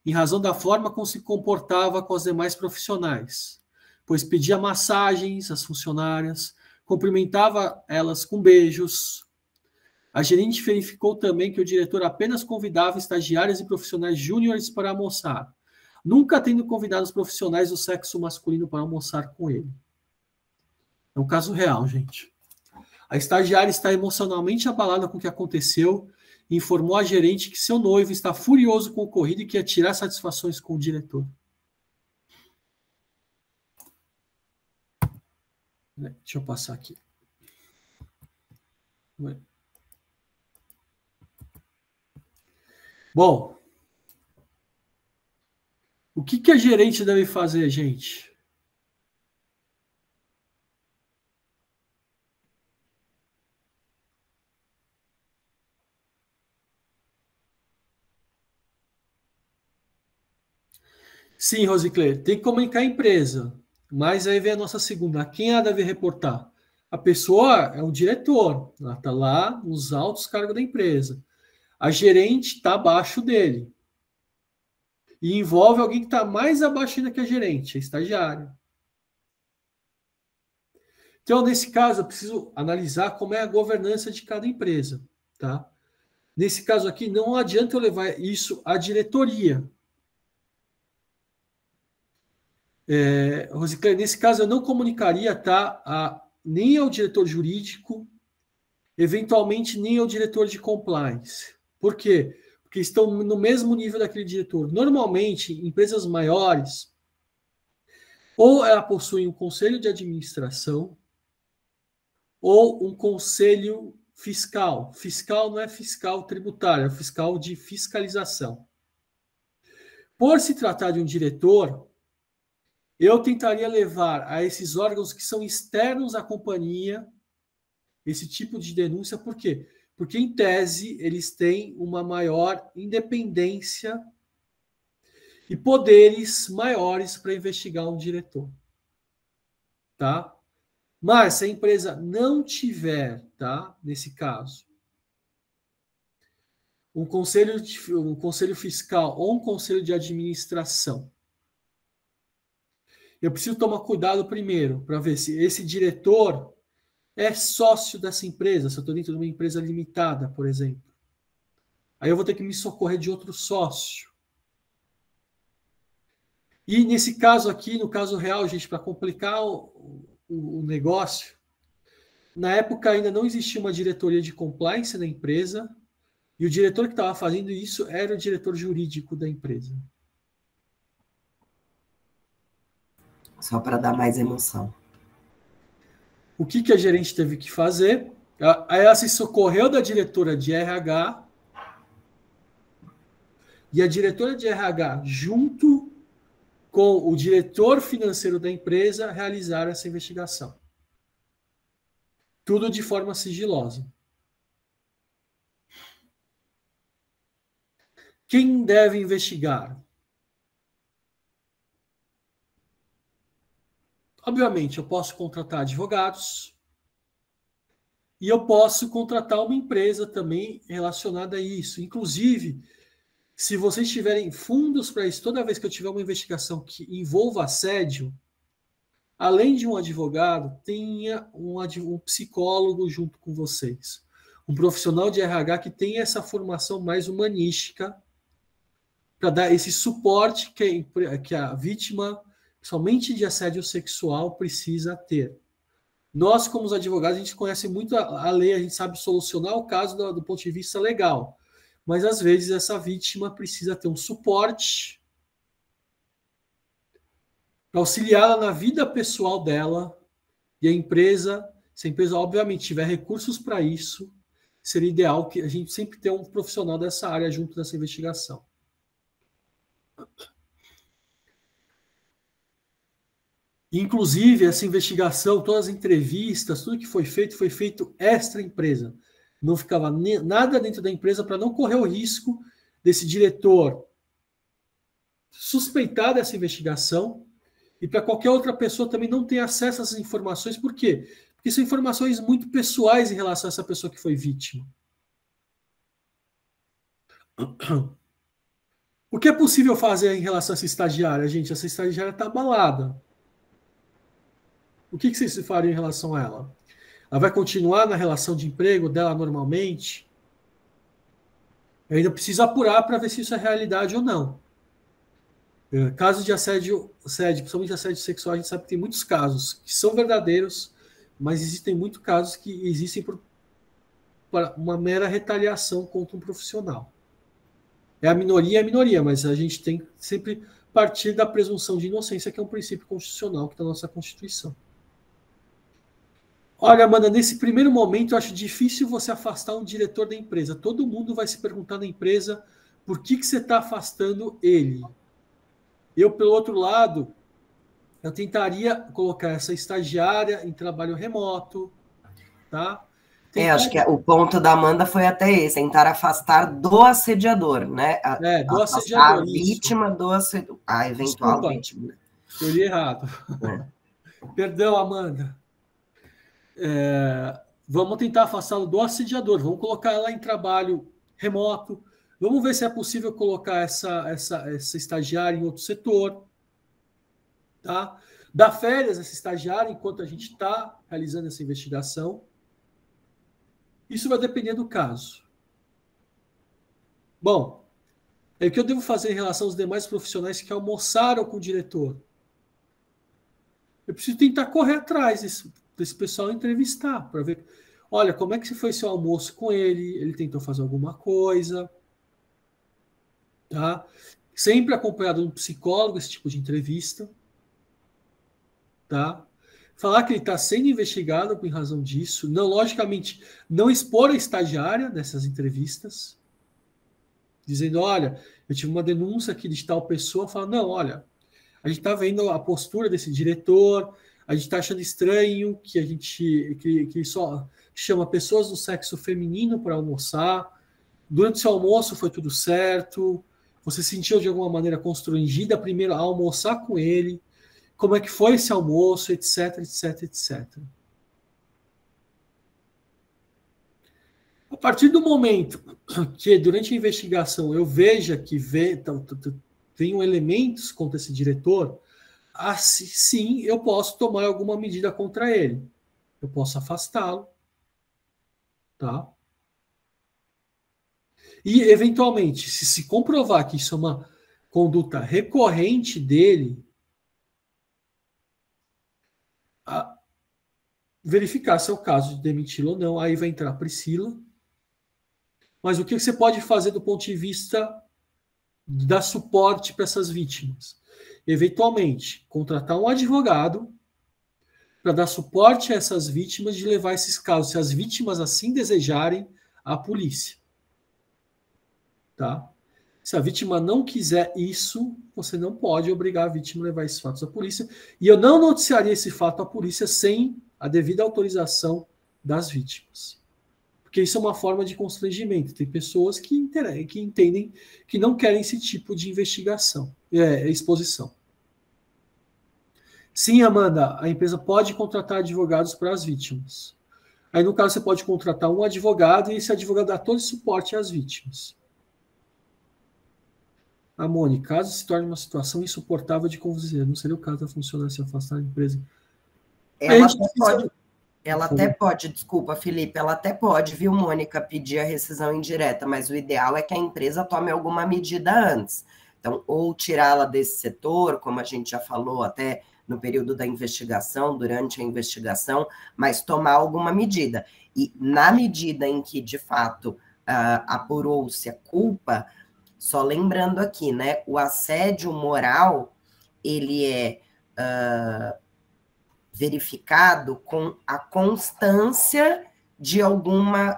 em razão da forma como se comportava com as demais profissionais, pois pedia massagens às funcionárias, cumprimentava elas com beijos. A gerente verificou também que o diretor apenas convidava estagiários e profissionais júniores para almoçar, nunca tendo convidado os profissionais do sexo masculino para almoçar com ele. É um caso real, gente. A estagiária está emocionalmente abalada com o que aconteceu e informou a gerente que seu noivo está furioso com o ocorrido e que ia tirar satisfações com o diretor. Deixa eu passar aqui. Bom, o que a gerente deve fazer, gente? Sim, Rosicler, tem que comunicar a empresa, mas aí vem a nossa segunda. Quem ela deve reportar? A pessoa é o diretor, ela está lá nos altos cargos da empresa. A gerente está abaixo dele. E envolve alguém que está mais abaixo ainda que a gerente, a estagiária. Então, nesse caso, eu preciso analisar como é a governança de cada empresa. Tá? Nesse caso aqui, não adianta eu levar isso à diretoria. Rosicler, nesse caso, eu não comunicaria, tá, nem ao diretor jurídico, eventualmente nem ao diretor de compliance. Por quê? Porque estão no mesmo nível daquele diretor. Normalmente, empresas maiores, ou ela possui um conselho de administração, ou um conselho fiscal. Fiscal não é fiscal tributário, é fiscal de fiscalização. Por se tratar de um diretor, eu tentaria levar a esses órgãos que são externos à companhia esse tipo de denúncia. Por quê? Porque, em tese, eles têm uma maior independência e poderes maiores para investigar um diretor. Tá? Mas, se a empresa não tiver, tá, nesse caso, um conselho fiscal ou um conselho de administração, eu preciso tomar cuidado primeiro para ver se esse diretor é sócio dessa empresa, se eu estou dentro de uma empresa limitada, por exemplo. Aí eu vou ter que me socorrer de outro sócio. E nesse caso aqui, no caso real, gente, para complicar o negócio, na época ainda não existia uma diretoria de compliance na empresa, E o diretor que estava fazendo isso era o diretor jurídico da empresa. Só para dar mais emoção. O que a gerente teve que fazer? Aí ela se socorreu da diretora de RH, e a diretora de RH, junto com o diretor financeiro da empresa, realizaram essa investigação. Tudo de forma sigilosa. Quem deve investigar? Obviamente, eu posso contratar advogados e eu posso contratar uma empresa também relacionada a isso. Inclusive, se vocês tiverem fundos para isso, toda vez que eu tiver uma investigação que envolva assédio, além de um advogado, tenha um psicólogo junto com vocês. Um profissional de RH que tenha essa formação mais humanística para dar esse suporte que a vítima, somente de assédio sexual, precisa ter. Nós, como os advogados, a gente conhece muito a lei, a gente sabe solucionar o caso do ponto de vista legal. Mas, às vezes, essa vítima precisa ter um suporte para auxiliá-la na vida pessoal dela. E a empresa, se a empresa, obviamente, tiver recursos para isso, seria ideal que a gente sempre tenha um profissional dessa área junto dessa investigação. Inclusive, essa investigação, todas as entrevistas, tudo que foi feito extra-empresa. Não ficava nada dentro da empresa para não correr o risco desse diretor suspeitar dessa investigação e para qualquer outra pessoa também não ter acesso a essas informações. Por quê? Porque são informações muito pessoais em relação a essa pessoa que foi vítima. O que é possível fazer em relação a essa estagiária, gente? Essa estagiária está abalada. O que vocês fariam em relação a ela? Ela vai continuar na relação de emprego dela normalmente? Eu ainda preciso apurar para ver se isso é realidade ou não. Casos de assédio, principalmente assédio sexual, a gente sabe que tem muitos casos que são verdadeiros, mas existem muitos casos que existem por uma mera retaliação contra um profissional. É a minoria, mas a gente tem que sempre partir da presunção de inocência, que é um princípio constitucional que está na nossa Constituição. Olha, Amanda, nesse primeiro momento eu acho difícil você afastar um diretor da empresa. Todo mundo vai se perguntar na empresa por que você está afastando ele. Eu, pelo outro lado, eu tentaria colocar essa estagiária em trabalho remoto, tá? Acho que o ponto da Amanda foi até esse, tentar afastar do assediador, né? Do assediador, a vítima do assediador, a eventual vítima. Eu li errado. Perdão, Amanda. Vamos tentar afastá-lo do assediador, vamos colocar ela em trabalho remoto, vamos ver se é possível colocar essa estagiária em outro setor, tá? Dar férias a essa estagiária enquanto a gente está realizando essa investigação. Isso vai depender do caso. Bom, o que eu devo fazer em relação aos demais profissionais que almoçaram com o diretor? Eu preciso tentar correr atrás desse pessoal e entrevistar, para ver, olha, como é que foi seu almoço com ele? Ele tentou fazer alguma coisa? Tá? Sempre acompanhado de um psicólogo, esse tipo de entrevista. Tá? Falar que ele está sendo investigado por razão disso. Não, logicamente, não expor a estagiária nessas entrevistas. Dizendo, olha, eu tive uma denúncia aqui de tal pessoa. Fala, não, olha, a gente está vendo a postura desse diretor, a gente está achando estranho que a gente que só chama pessoas do sexo feminino para almoçar. Durante o seu almoço foi tudo certo? Você se sentiu de alguma maneira constrangida primeiro a almoçar com ele? Como é que foi esse almoço, etc, etc, etc. A partir do momento que, durante a investigação, eu veja que venham elementos contra esse diretor, assim, sim, eu posso tomar alguma medida contra ele. Eu posso afastá-lo. Tá? E, eventualmente, se comprovar que isso é uma conduta recorrente dele, verificar se é o caso de demiti-lo ou não. Aí vai entrar a Priscila, Mas o que você pode fazer do ponto de vista dar suporte para essas vítimas? Eventualmente, contratar um advogado para dar suporte a essas vítimas de levar esses casos, se as vítimas assim desejarem, à polícia. Tá? Se a vítima não quiser isso, você não pode obrigar a vítima a levar esses fatos à polícia. E eu não noticiaria esse fato à polícia sem a devida autorização das vítimas. Porque isso é uma forma de constrangimento. Tem pessoas que entendem que não querem esse tipo de investigação, exposição. Sim, Amanda, a empresa pode contratar advogados para as vítimas. Aí, no caso, você pode contratar um advogado e esse advogado dá todo o suporte às vítimas. A Mônica, caso se torne uma situação insuportável de conviver, não seria o caso da funcionária se afastar da empresa? Ela até pode, desculpa, Felipe, ela até pode, viu, Mônica, pedir a rescisão indireta, mas o ideal é que a empresa tome alguma medida antes. Então, ou tirá-la desse setor, como a gente já falou até no período da investigação, durante a investigação, mas tomar alguma medida. E na medida em que, de fato, apurou-se a culpa, só lembrando aqui, né, o assédio moral, ele é verificado com a constância de alguma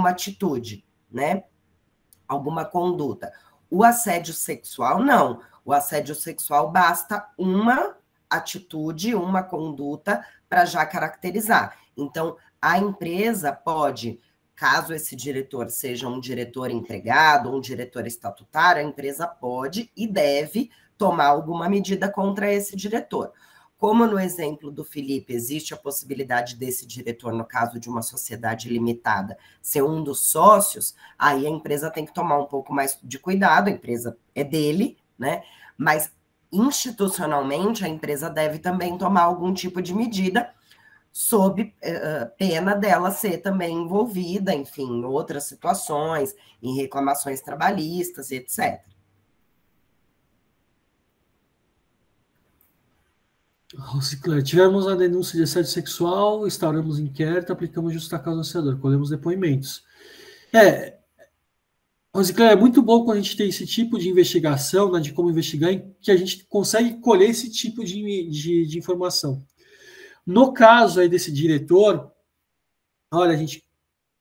atitude, né, alguma conduta. O assédio sexual, não. O assédio sexual basta uma atitude, uma conduta para já caracterizar. Então, a empresa pode, caso esse diretor seja um diretor empregado, um diretor estatutário, a empresa pode e deve tomar alguma medida contra esse diretor. Como no exemplo do Felipe, existe a possibilidade desse diretor, no caso de uma sociedade limitada, ser um dos sócios, aí a empresa tem que tomar um pouco mais de cuidado, a empresa é dele, né? Mas institucionalmente a empresa deve também tomar algum tipo de medida sob pena dela ser também envolvida, enfim, em outras situações, em reclamações trabalhistas, etc. Rosicler, tivemos a denúncia de assédio sexual, instauramos inquérito, aplicamos justa causa ao anunciador, colhemos depoimentos. Rosicler, é muito bom quando a gente tem esse tipo de investigação, né, de como investigar, que a gente consegue colher esse tipo de informação. No caso aí desse diretor, olha, gente,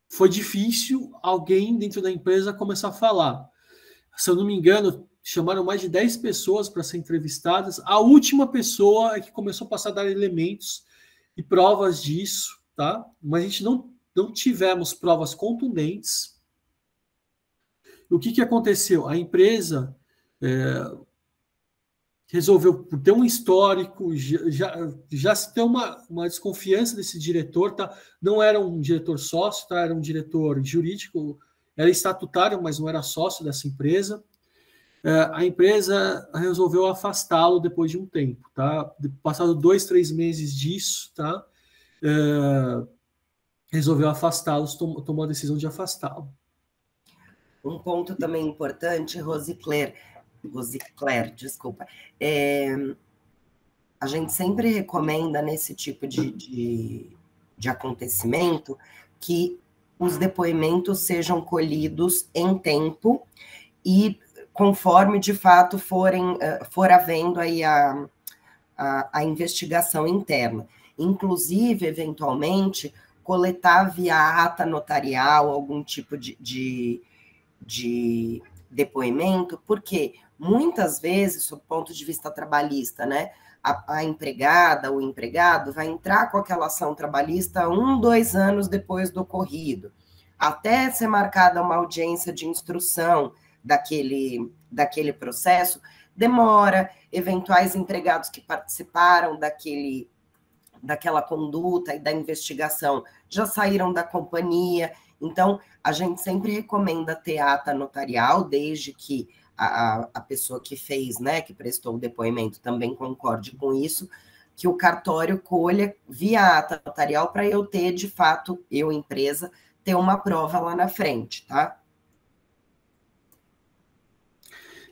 foi difícil alguém dentro da empresa começar a falar. Se eu não me engano, chamaram mais de 10 pessoas para ser entrevistadas. A última pessoa é que começou a passar a dar elementos e provas disso, tá? Mas a gente não tivemos provas contundentes. O que aconteceu? A empresa resolveu, por ter um histórico, já se tem uma desconfiança desse diretor, tá? Não era um diretor sócio, tá? Era um diretor jurídico, era estatutário, mas não era sócio dessa empresa. A empresa resolveu afastá-lo depois de um tempo, tá? Passado 2, 3 meses disso, tá? Resolveu afastá-los, tomou a decisão de afastá-lo. Um ponto também importante, Rosicler, desculpa. A gente sempre recomenda nesse tipo de acontecimento que os depoimentos sejam colhidos em tempo e conforme, de fato, for havendo aí a investigação interna. Inclusive, eventualmente, coletar via ata notarial algum tipo de depoimento, porque muitas vezes, do ponto de vista trabalhista, né, a empregada, o empregado, vai entrar com aquela ação trabalhista 1, 2 anos depois do ocorrido, até ser marcada uma audiência de instrução daquele processo, demora, eventuais empregados que participaram daquela conduta e da investigação já saíram da companhia. Então, a gente sempre recomenda ter ata notarial, desde que a pessoa que fez, né, que prestou o depoimento também concorde com isso, que o cartório colha via ata notarial para eu ter, de fato, eu, empresa, ter uma prova lá na frente, tá?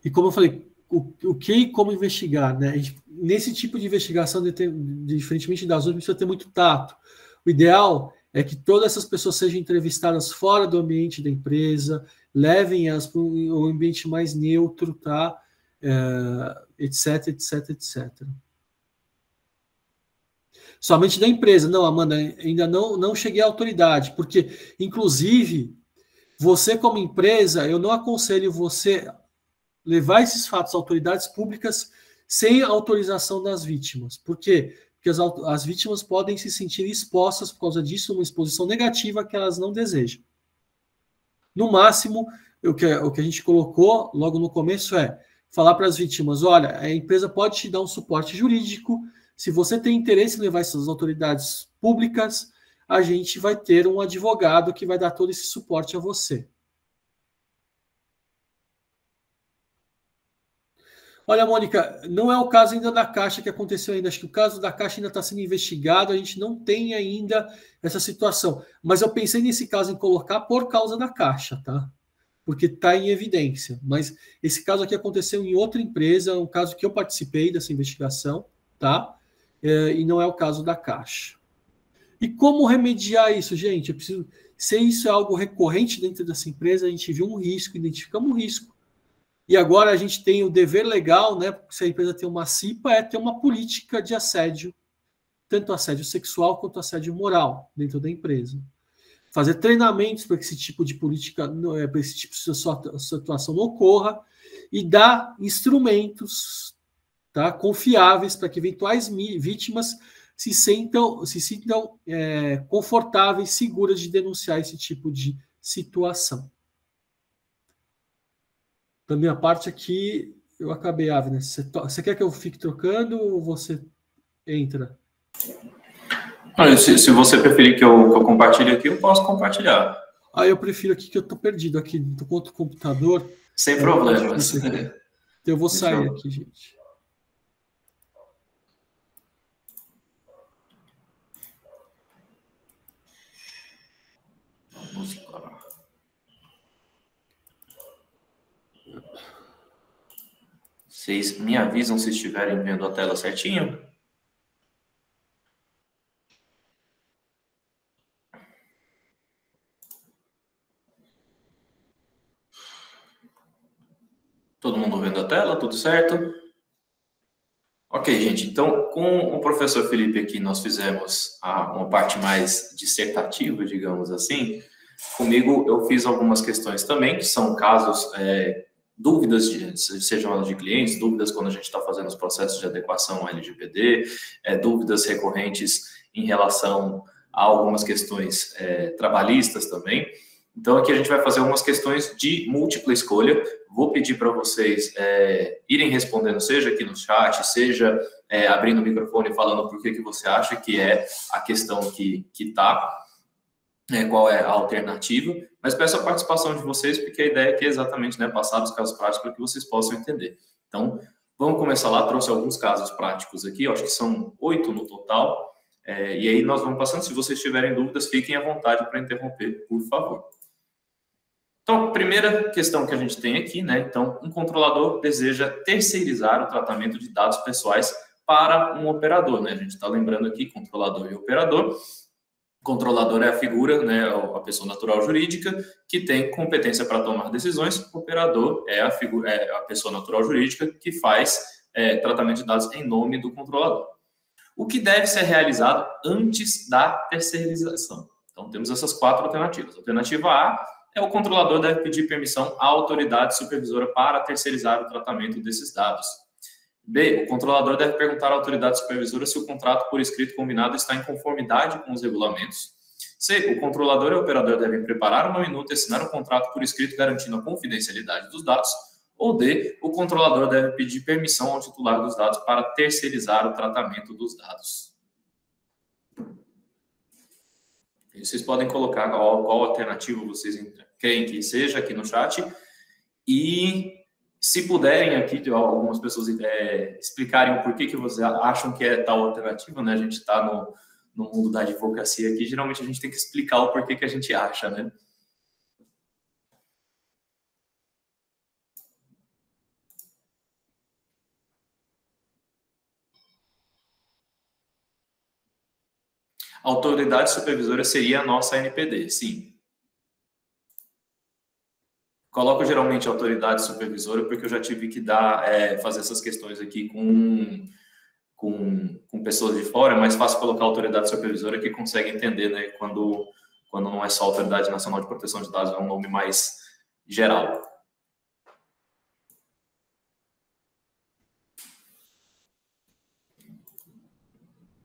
E como eu falei, o que e como investigar, né? Nesse tipo de investigação, diferentemente das outras, precisa ter muito tato. O ideal é que todas essas pessoas sejam entrevistadas fora do ambiente da empresa, levem-as para um ambiente mais neutro, tá? Etc, etc, etc. Somente da empresa. Não, Amanda, ainda não cheguei à autoridade, porque, inclusive, você como empresa, eu não aconselho você levar esses fatos a autoridades públicas sem autorização das vítimas. Por quê? Porque as vítimas podem se sentir expostas por causa disso, uma exposição negativa que elas não desejam. No máximo, o que a gente colocou logo no começo é falar para as vítimas, olha, a empresa pode te dar um suporte jurídico, se você tem interesse em levar essas autoridades públicas, a gente vai ter um advogado que vai dar todo esse suporte a você. Olha, Mônica, não é o caso ainda da Caixa que aconteceu ainda. Acho que o caso da Caixa ainda está sendo investigado, a gente não tem ainda essa situação. Mas eu pensei nesse caso em colocar por causa da Caixa, tá? Porque está em evidência. Mas esse caso aqui aconteceu em outra empresa, um caso que eu participei dessa investigação, tá? E não é o caso da Caixa. E como remediar isso, gente? Eu preciso. Se isso é algo recorrente dentro dessa empresa, a gente viu um risco, identificamos um risco. E agora a gente tem o dever legal, né? Se a empresa tem uma CIPA, é ter uma política de assédio, tanto assédio sexual quanto assédio moral dentro da empresa. Fazer treinamentos para que esse tipo de política, para esse tipo de situação não ocorra, e dar instrumentos, tá, confiáveis para que eventuais vítimas se sintam confortáveis, seguras de denunciar esse tipo de situação. Da minha parte aqui, eu acabei, Avner. Você quer que eu fique trocando ou você entra? Olha, se você preferir que eu compartilhe aqui, eu posso compartilhar. Eu prefiro aqui que eu estou perdido aqui, estou com outro computador. Sem problemas. Então eu vou sair aqui, gente. Vamos lá. Vocês me avisam se estiverem vendo a tela certinho? Todo mundo vendo a tela? Tudo certo? Ok, gente. Então, com o professor Felipe aqui, nós fizemos uma parte mais dissertativa, digamos assim. Comigo, eu fiz algumas questões também, que são casos, dúvidas, sejam elas de clientes, dúvidas quando a gente está fazendo os processos de adequação ao LGPD, dúvidas recorrentes em relação a algumas questões trabalhistas também. Então, aqui a gente vai fazer algumas questões de múltipla escolha. Vou pedir para vocês irem respondendo, seja aqui no chat, seja abrindo o microfone e falando por que você acha que é a questão que está, qual é a alternativa. Mas peço a participação de vocês, porque a ideia aqui é exatamente passar os casos práticos para que vocês possam entender. Então, vamos começar lá. Trouxe alguns casos práticos aqui, eu acho que são 8 no total. E aí nós vamos passando. Se vocês tiverem dúvidas, fiquem à vontade para interromper, por favor. Então, a primeira questão que a gente tem aqui, então, um controlador deseja terceirizar o tratamento de dados pessoais para um operador, A gente está lembrando aqui, controlador e operador. Controlador é a figura, a pessoa natural jurídica, que tem competência para tomar decisões. O operador é a pessoa natural jurídica que faz tratamento de dados em nome do controlador. O que deve ser realizado antes da terceirização? Então, temos essas 4 alternativas. Alternativa A o controlador deve pedir permissão à autoridade supervisora para terceirizar o tratamento desses dados. B, o controlador deve perguntar à autoridade supervisora se o contrato por escrito combinado está em conformidade com os regulamentos. C, o controlador e o operador devem preparar uma minuta e assinar um contrato por escrito garantindo a confidencialidade dos dados. Ou D, o controlador deve pedir permissão ao titular dos dados para terceirizar o tratamento dos dados. E vocês podem colocar qual alternativa vocês querem que seja aqui no chat. E se puderem aqui, algumas pessoas explicarem o porquê que vocês acham que é tal alternativa, A gente está no mundo da advocacia aqui, geralmente a gente tem que explicar o porquê que a gente acha, A autoridade supervisora seria a nossa ANPD, sim. Coloco geralmente autoridade supervisora porque eu já tive que fazer essas questões aqui com pessoas de fora. É mais fácil colocar autoridade supervisora que consegue entender, né, quando não é só Autoridade Nacional de Proteção de Dados, é um nome mais geral.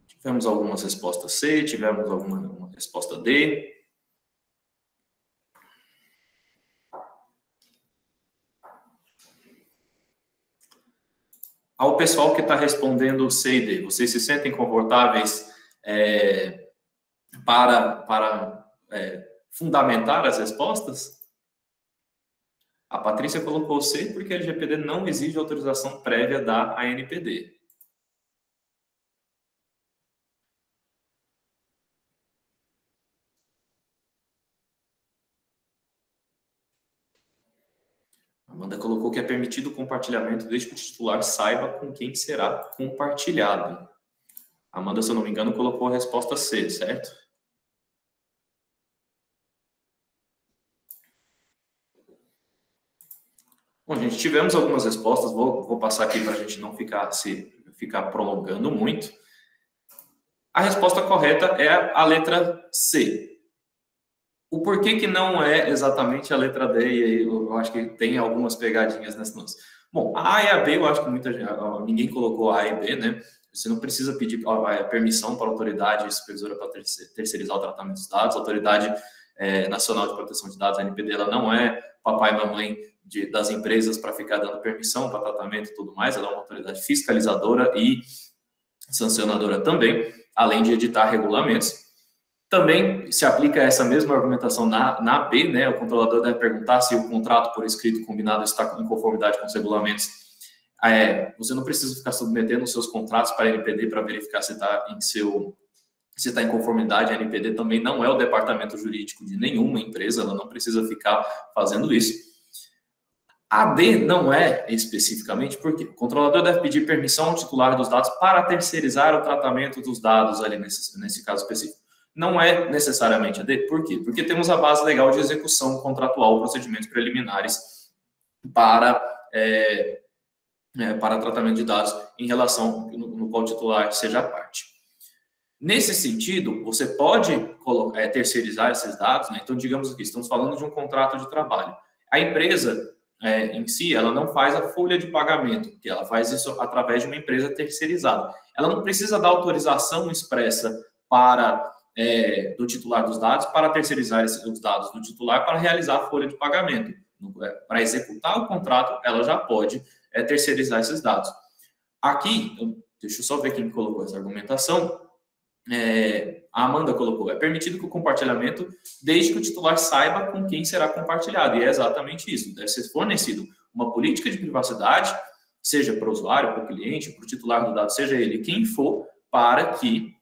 Tivemos algumas respostas C, tivemos uma resposta D. Ao pessoal que está respondendo C e D, vocês se sentem confortáveis para fundamentar as respostas? A Patrícia colocou C porque a LGPD não exige autorização prévia da ANPD. Amanda colocou que é permitido o compartilhamento desde que o titular saiba com quem será compartilhado. Amanda, se eu não me engano, colocou a resposta C, certo? Bom, gente, tivemos algumas respostas. Vou passar aqui para a gente não ficar prolongando muito. A resposta correta é a letra C. O porquê que não é exatamente a letra D, e aí eu acho que tem algumas pegadinhas nessa nossa. Bom, a A e a B, eu acho que ninguém colocou A e B, né? Você não precisa pedir permissão para a autoridade supervisora para terceirizar o tratamento dos dados. A Autoridade Nacional de Proteção de Dados, a ANPD, ela não é papai e mamãe das empresas para ficar dando permissão para tratamento e tudo mais. Ela é uma autoridade fiscalizadora e sancionadora também, além de editar regulamentos. Também se aplica essa mesma argumentação na B, né? O controlador deve perguntar se o contrato por escrito combinado está em conformidade com os regulamentos. Você não precisa ficar submetendo os seus contratos para a ANPD para verificar se está em conformidade. A ANPD também não é o departamento jurídico de nenhuma empresa, ela não precisa ficar fazendo isso. A D não é especificamente porque o controlador deve pedir permissão ao titular dos dados para terceirizar o tratamento dos dados ali nesse caso específico. Não é necessariamente a D. Por quê? Porque temos a base legal de execução contratual, procedimentos preliminares para tratamento de dados em relação no qual o titular seja a parte. Nesse sentido, você pode terceirizar esses dados, né? Então, digamos aqui, estamos falando de um contrato de trabalho. A empresa em si, ela não faz a folha de pagamento, que ela faz isso através de uma empresa terceirizada. Ela não precisa dar autorização expressa do titular dos dados para terceirizar os dados do titular para realizar a folha de pagamento. Para executar o contrato, ela já pode terceirizar esses dados. Aqui, deixa eu só ver quem colocou essa argumentação. A Amanda colocou, é permitido que o compartilhamento desde que o titular saiba com quem será compartilhado. E é exatamente isso. Deve ser fornecido uma política de privacidade, seja para o usuário, para o cliente, para o titular do dado, seja ele quem for, para que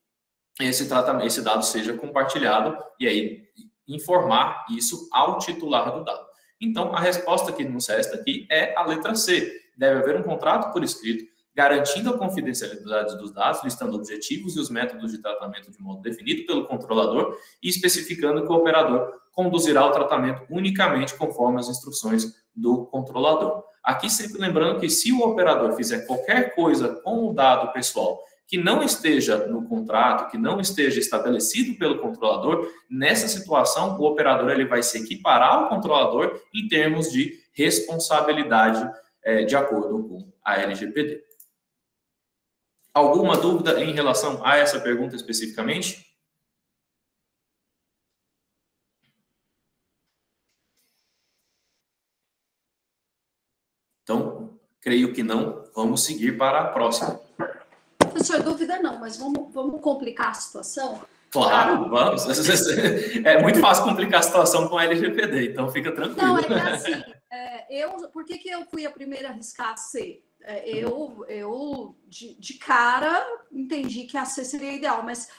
esse dado seja compartilhado e aí informar isso ao titular do dado. Então, a resposta que nos resta aqui é a letra C. Deve haver um contrato por escrito, garantindo a confidencialidade dos dados, listando objetivos e os métodos de tratamento de modo definido pelo controlador e especificando que o operador conduzirá o tratamento unicamente conforme as instruções do controlador. Aqui sempre lembrando que se o operador fizer qualquer coisa com o dado pessoal que não esteja no contrato, que não esteja estabelecido pelo controlador, nessa situação o operador ele vai se equiparar ao controlador em termos de responsabilidade de acordo com a LGPD. Alguma dúvida em relação a essa pergunta especificamente? Então, creio que não. Vamos seguir para a próxima. Professor, dúvida não, mas vamos complicar a situação? Claro, vamos. É muito fácil complicar a situação com a LGPD, então fica tranquilo. Não, é que assim, por que eu fui a primeira a arriscar a C? Eu de cara, entendi que a C seria ideal, mas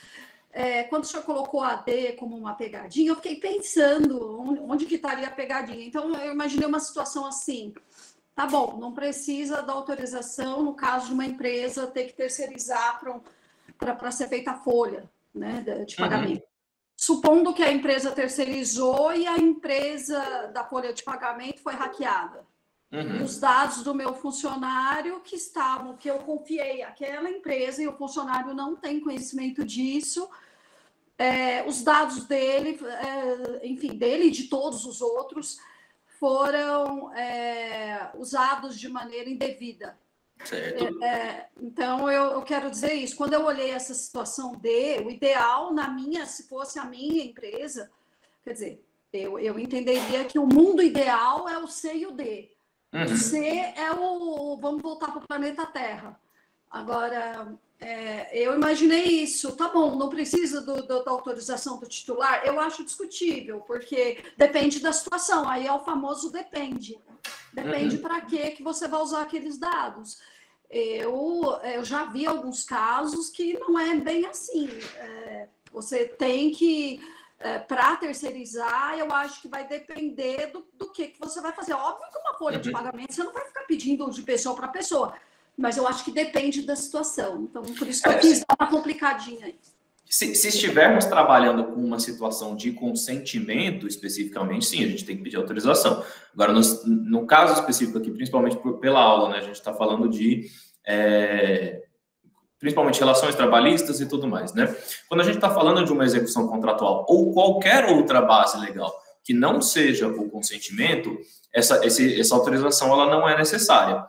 quando o senhor colocou a D como uma pegadinha, eu fiquei pensando onde que estaria a pegadinha. Então, eu imaginei uma situação assim. Tá bom, não precisa da autorização no caso de uma empresa ter que terceirizar para ser feita a folha. né, de pagamento. Supondo que a empresa terceirizou e a empresa da folha de pagamento foi hackeada. E os dados do meu funcionário que eu confiei àquela empresa e o funcionário não tem conhecimento disso, os dados dele, enfim, dele e de todos os outros, foram usados de maneira indevida. Certo. Então, eu quero dizer isso. Quando eu olhei essa situação o ideal se fosse a minha empresa, quer dizer, eu entenderia que o mundo ideal é o C e o D. O C é vamos voltar para o planeta Terra. Agora, eu imaginei isso. Tá bom, não precisa da autorização do titular? Eu acho discutível, porque depende da situação. Aí é o famoso depende. Depende para que você vai usar aqueles dados. Eu já vi alguns casos que não é bem assim. Você tem que, para terceirizar, eu acho que vai depender do que você vai fazer. Óbvio que uma folha de pagamento, você não vai ficar pedindo de pessoa para pessoa, mas eu acho que depende da situação. Então, por isso que eu quis dar uma complicadinha aí. Se estivermos trabalhando com uma situação de consentimento, especificamente, sim, a gente tem que pedir autorização. Agora, no caso específico aqui, principalmente pela aula, né, a gente está falando de, principalmente, relações trabalhistas e tudo mais, né? Quando a gente está falando de uma execução contratual ou qualquer outra base legal que não seja o consentimento, essa autorização ela não é necessária.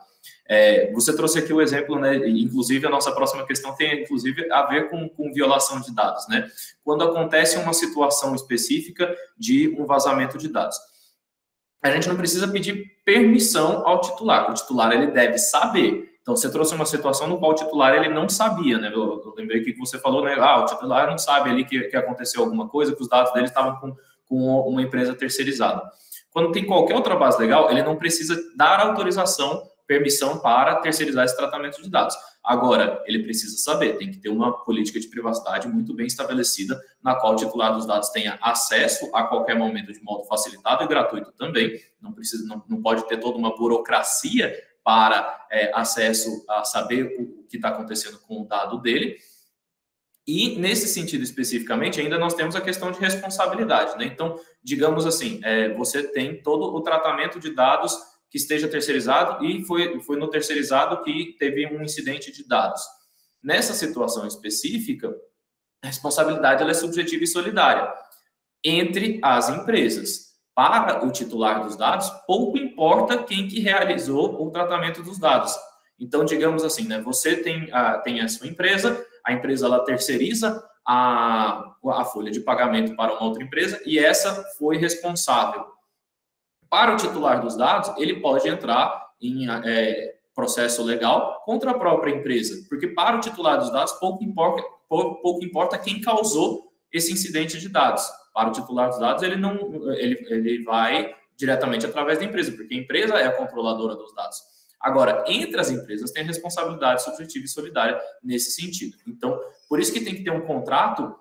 Você trouxe aqui o exemplo, né? Inclusive a nossa próxima questão tem inclusive a ver com violação de dados, né? Quando acontece uma situação específica de um vazamento de dados, a gente não precisa pedir permissão ao titular. O titular ele deve saber. Então você trouxe uma situação no qual o titular ele não sabia, né? Eu lembrei que você falou, né? O titular não sabe ali que aconteceu alguma coisa, que os dados dele estavam com uma empresa terceirizada. Quando tem qualquer outra base legal, ele não precisa dar autorização, permissão para terceirizar esse tratamento de dados. Agora, ele precisa saber, tem que ter uma política de privacidade muito bem estabelecida, na qual o titular dos dados tenha acesso a qualquer momento de modo facilitado e gratuito também. Não pode ter toda uma burocracia para acesso a saber o que está acontecendo com o dado dele. E, nesse sentido especificamente, ainda nós temos a questão de responsabilidade, né? Então, digamos assim, você tem todo o tratamento de dados que esteja terceirizado e foi no terceirizado que teve um incidente de dados. Nessa situação específica, a responsabilidade ela é subjetiva e solidária entre as empresas. Para o titular dos dados, pouco importa quem que realizou o tratamento dos dados. Então, digamos assim, né, você tem a sua empresa, a empresa ela terceiriza a folha de pagamento para uma outra empresa e essa foi responsável. Para o titular dos dados, ele pode entrar em processo legal contra a própria empresa, porque para o titular dos dados, pouco importa quem causou esse incidente de dados. Para o titular dos dados, ele vai diretamente através da empresa, porque a empresa é a controladora dos dados. Agora, entre as empresas, tem a responsabilidade subjetiva e solidária nesse sentido. Então, por isso que tem que ter um contrato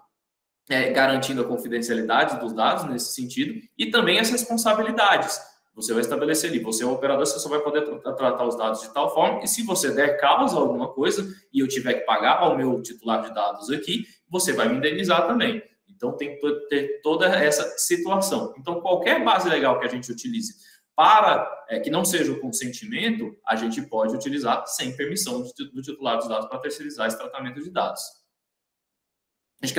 garantindo a confidencialidade dos dados nesse sentido, e também as responsabilidades. Você vai estabelecer ali, você é o operador, você só vai poder tratar os dados de tal forma, e se você der causa a alguma coisa, e eu tiver que pagar ao meu titular de dados aqui, você vai me indenizar também. Então, tem que ter toda essa situação. Então, qualquer base legal que a gente utilize para que não seja o consentimento, a gente pode utilizar sem permissão do titular dos dados para terceirizar esse tratamento de dados. Acho que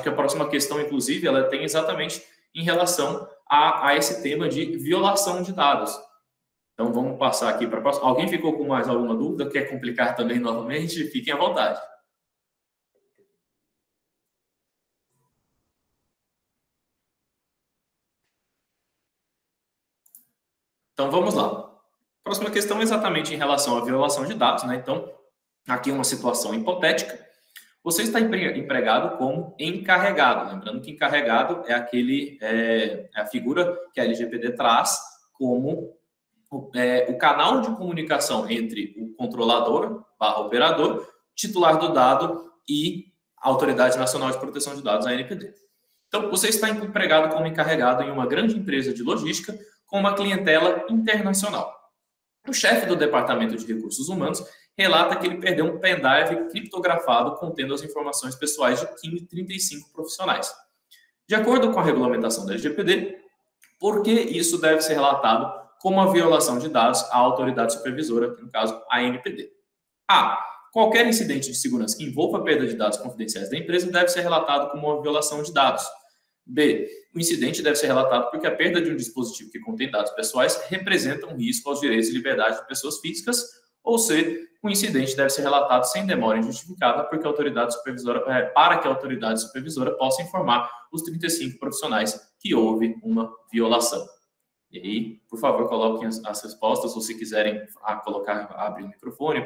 a próxima questão, inclusive, ela tem exatamente em relação a esse tema de violação de dados. Então, vamos passar aqui para a próxima. Alguém ficou com mais alguma dúvida? Quer complicar também novamente? Fiquem à vontade. Então, vamos lá. Próxima questão é exatamente em relação à violação de dados, né? Então, aqui uma situação hipotética. Você está empregado como encarregado. Lembrando que encarregado é a figura que a LGPD traz como o canal de comunicação entre o controlador/operador, titular do dado e a Autoridade Nacional de Proteção de Dados, a ANPD. Então, você está empregado como encarregado em uma grande empresa de logística com uma clientela internacional. O chefe do Departamento de Recursos Humanos, relata que ele perdeu um pendrive criptografado contendo as informações pessoais de 35 profissionais. De acordo com a regulamentação da LGPD, por que isso deve ser relatado como uma violação de dados à autoridade supervisora, que no caso a ANPD? A. Qualquer incidente de segurança que envolva a perda de dados confidenciais da empresa deve ser relatado como uma violação de dados. B. O incidente deve ser relatado porque a perda de um dispositivo que contém dados pessoais representa um risco aos direitos e liberdades de pessoas físicas. Ou C. O incidente deve ser relatado sem demora injustificada porque a autoridade supervisora, para que a autoridade supervisora possa informar os 35 profissionais que houve uma violação. E aí, por favor, coloquem as respostas, ou se quiserem abrir o microfone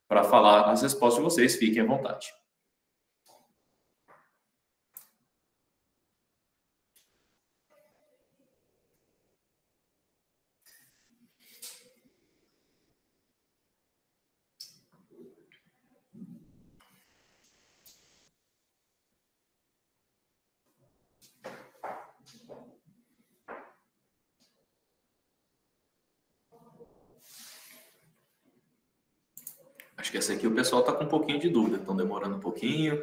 para falar as respostas de vocês, fiquem à vontade. Acho que essa aqui o pessoal está com um pouquinho de dúvida, estão demorando um pouquinho.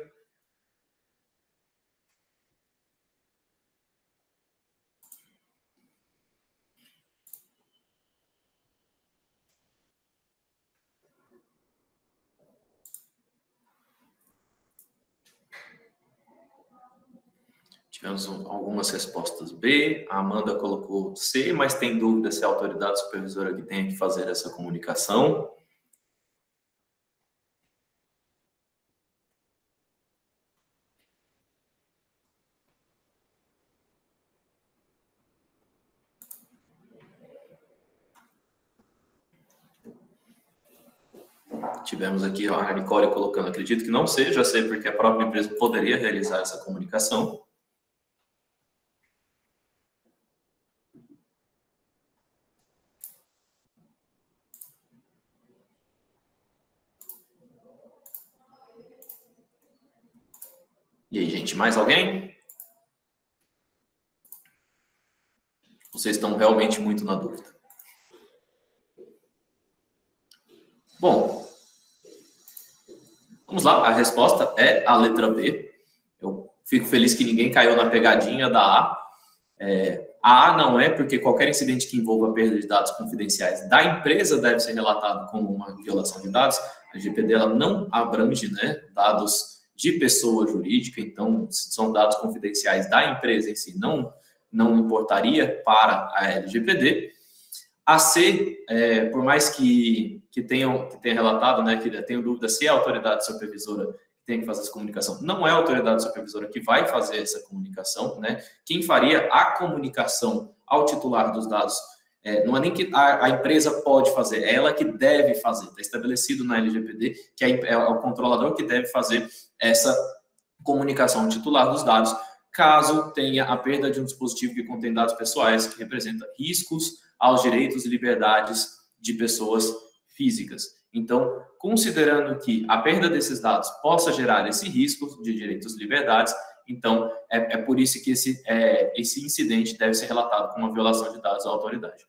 Tivemos algumas respostas B, a Amanda colocou C, mas tem dúvida se é a autoridade supervisora que tem que fazer essa comunicação. Tivemos aqui a Nicole colocando, acredito que não seja C, porque a própria empresa poderia realizar essa comunicação. E aí, gente, mais alguém? Vocês estão realmente muito na dúvida. Bom, vamos lá. A resposta é a letra B. Eu fico feliz que ninguém caiu na pegadinha da A. A A não é porque qualquer incidente que envolva a perda de dados confidenciais da empresa deve ser relatado como uma violação de dados. A LGPD ela não abrange, né, dados de pessoa jurídica, então são dados confidenciais da empresa em si, não importaria para a LGPD. A C, por mais que tenha relatado, né, que tenho dúvida se é a autoridade supervisora que tem que fazer essa comunicação, não é a autoridade supervisora que vai fazer essa comunicação, né? Quem faria a comunicação ao titular dos dados não é nem que a empresa pode fazer, é ela que deve fazer. Está estabelecido na LGPD que é o controlador que deve fazer essa comunicação ao titular dos dados, caso tenha a perda de um dispositivo que contém dados pessoais, que representa riscos aos direitos e liberdades de pessoas físicas. Então, considerando que a perda desses dados possa gerar esse risco de direitos e liberdades, então é por isso que esse incidente deve ser relatado como uma violação de dados à autoridade.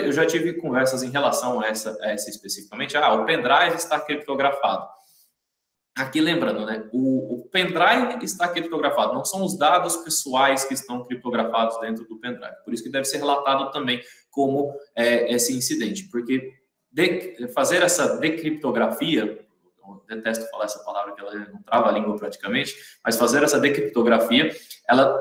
Eu já tive conversas em relação a essa especificamente. O pendrive está criptografado. Aqui lembrando, né, o pendrive está criptografado, não são os dados pessoais que estão criptografados dentro do pendrive. Por isso que deve ser relatado também como esse incidente, porque fazer essa decriptografia, eu detesto falar essa palavra que ela não trava a língua praticamente, mas fazer essa decriptografia,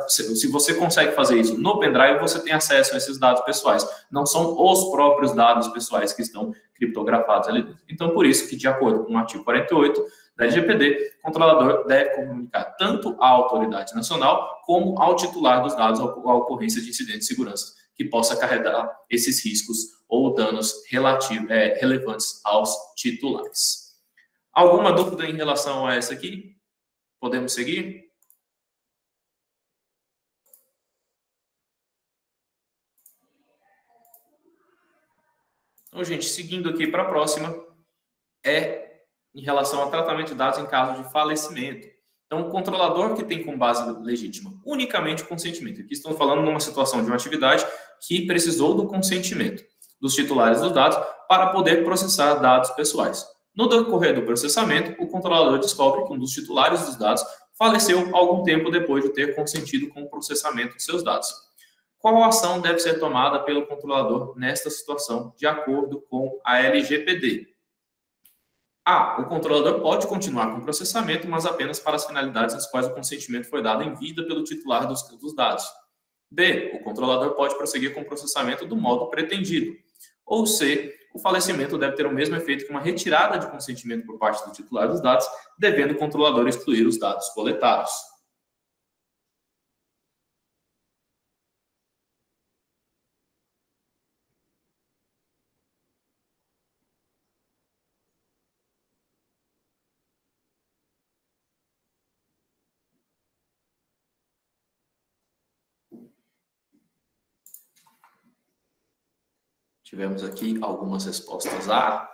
se você consegue fazer isso no pendrive, você tem acesso a esses dados pessoais. Não são os próprios dados pessoais que estão criptografados ali dentro. Então, por isso que, de acordo com o artigo 48 da LGPD, o controlador deve comunicar tanto à autoridade nacional como ao titular dos dados a ocorrência de incidentes de segurança que possa carregar esses riscos ou danos relevantes aos titulares. Alguma dúvida em relação a essa aqui? Podemos seguir? Então, gente, seguindo aqui para a próxima, em relação ao tratamento de dados em caso de falecimento. Então, o controlador que tem como base legítima unicamente o consentimento. Aqui estamos falando numa situação de uma atividade que precisou do consentimento dos titulares dos dados, para poder processar dados pessoais. No decorrer do processamento, o controlador descobre que um dos titulares dos dados faleceu algum tempo depois de ter consentido com o processamento de seus dados. Qual ação deve ser tomada pelo controlador nesta situação, de acordo com a LGPD? A. O controlador pode continuar com o processamento, mas apenas para as finalidades às quais o consentimento foi dado em vida pelo titular dos dados. B. O controlador pode prosseguir com o processamento do modo pretendido. Ou C. O falecimento deve ter o mesmo efeito que uma retirada de consentimento por parte do titular dos dados, devendo o controlador excluir os dados coletados. Tivemos aqui algumas respostas A.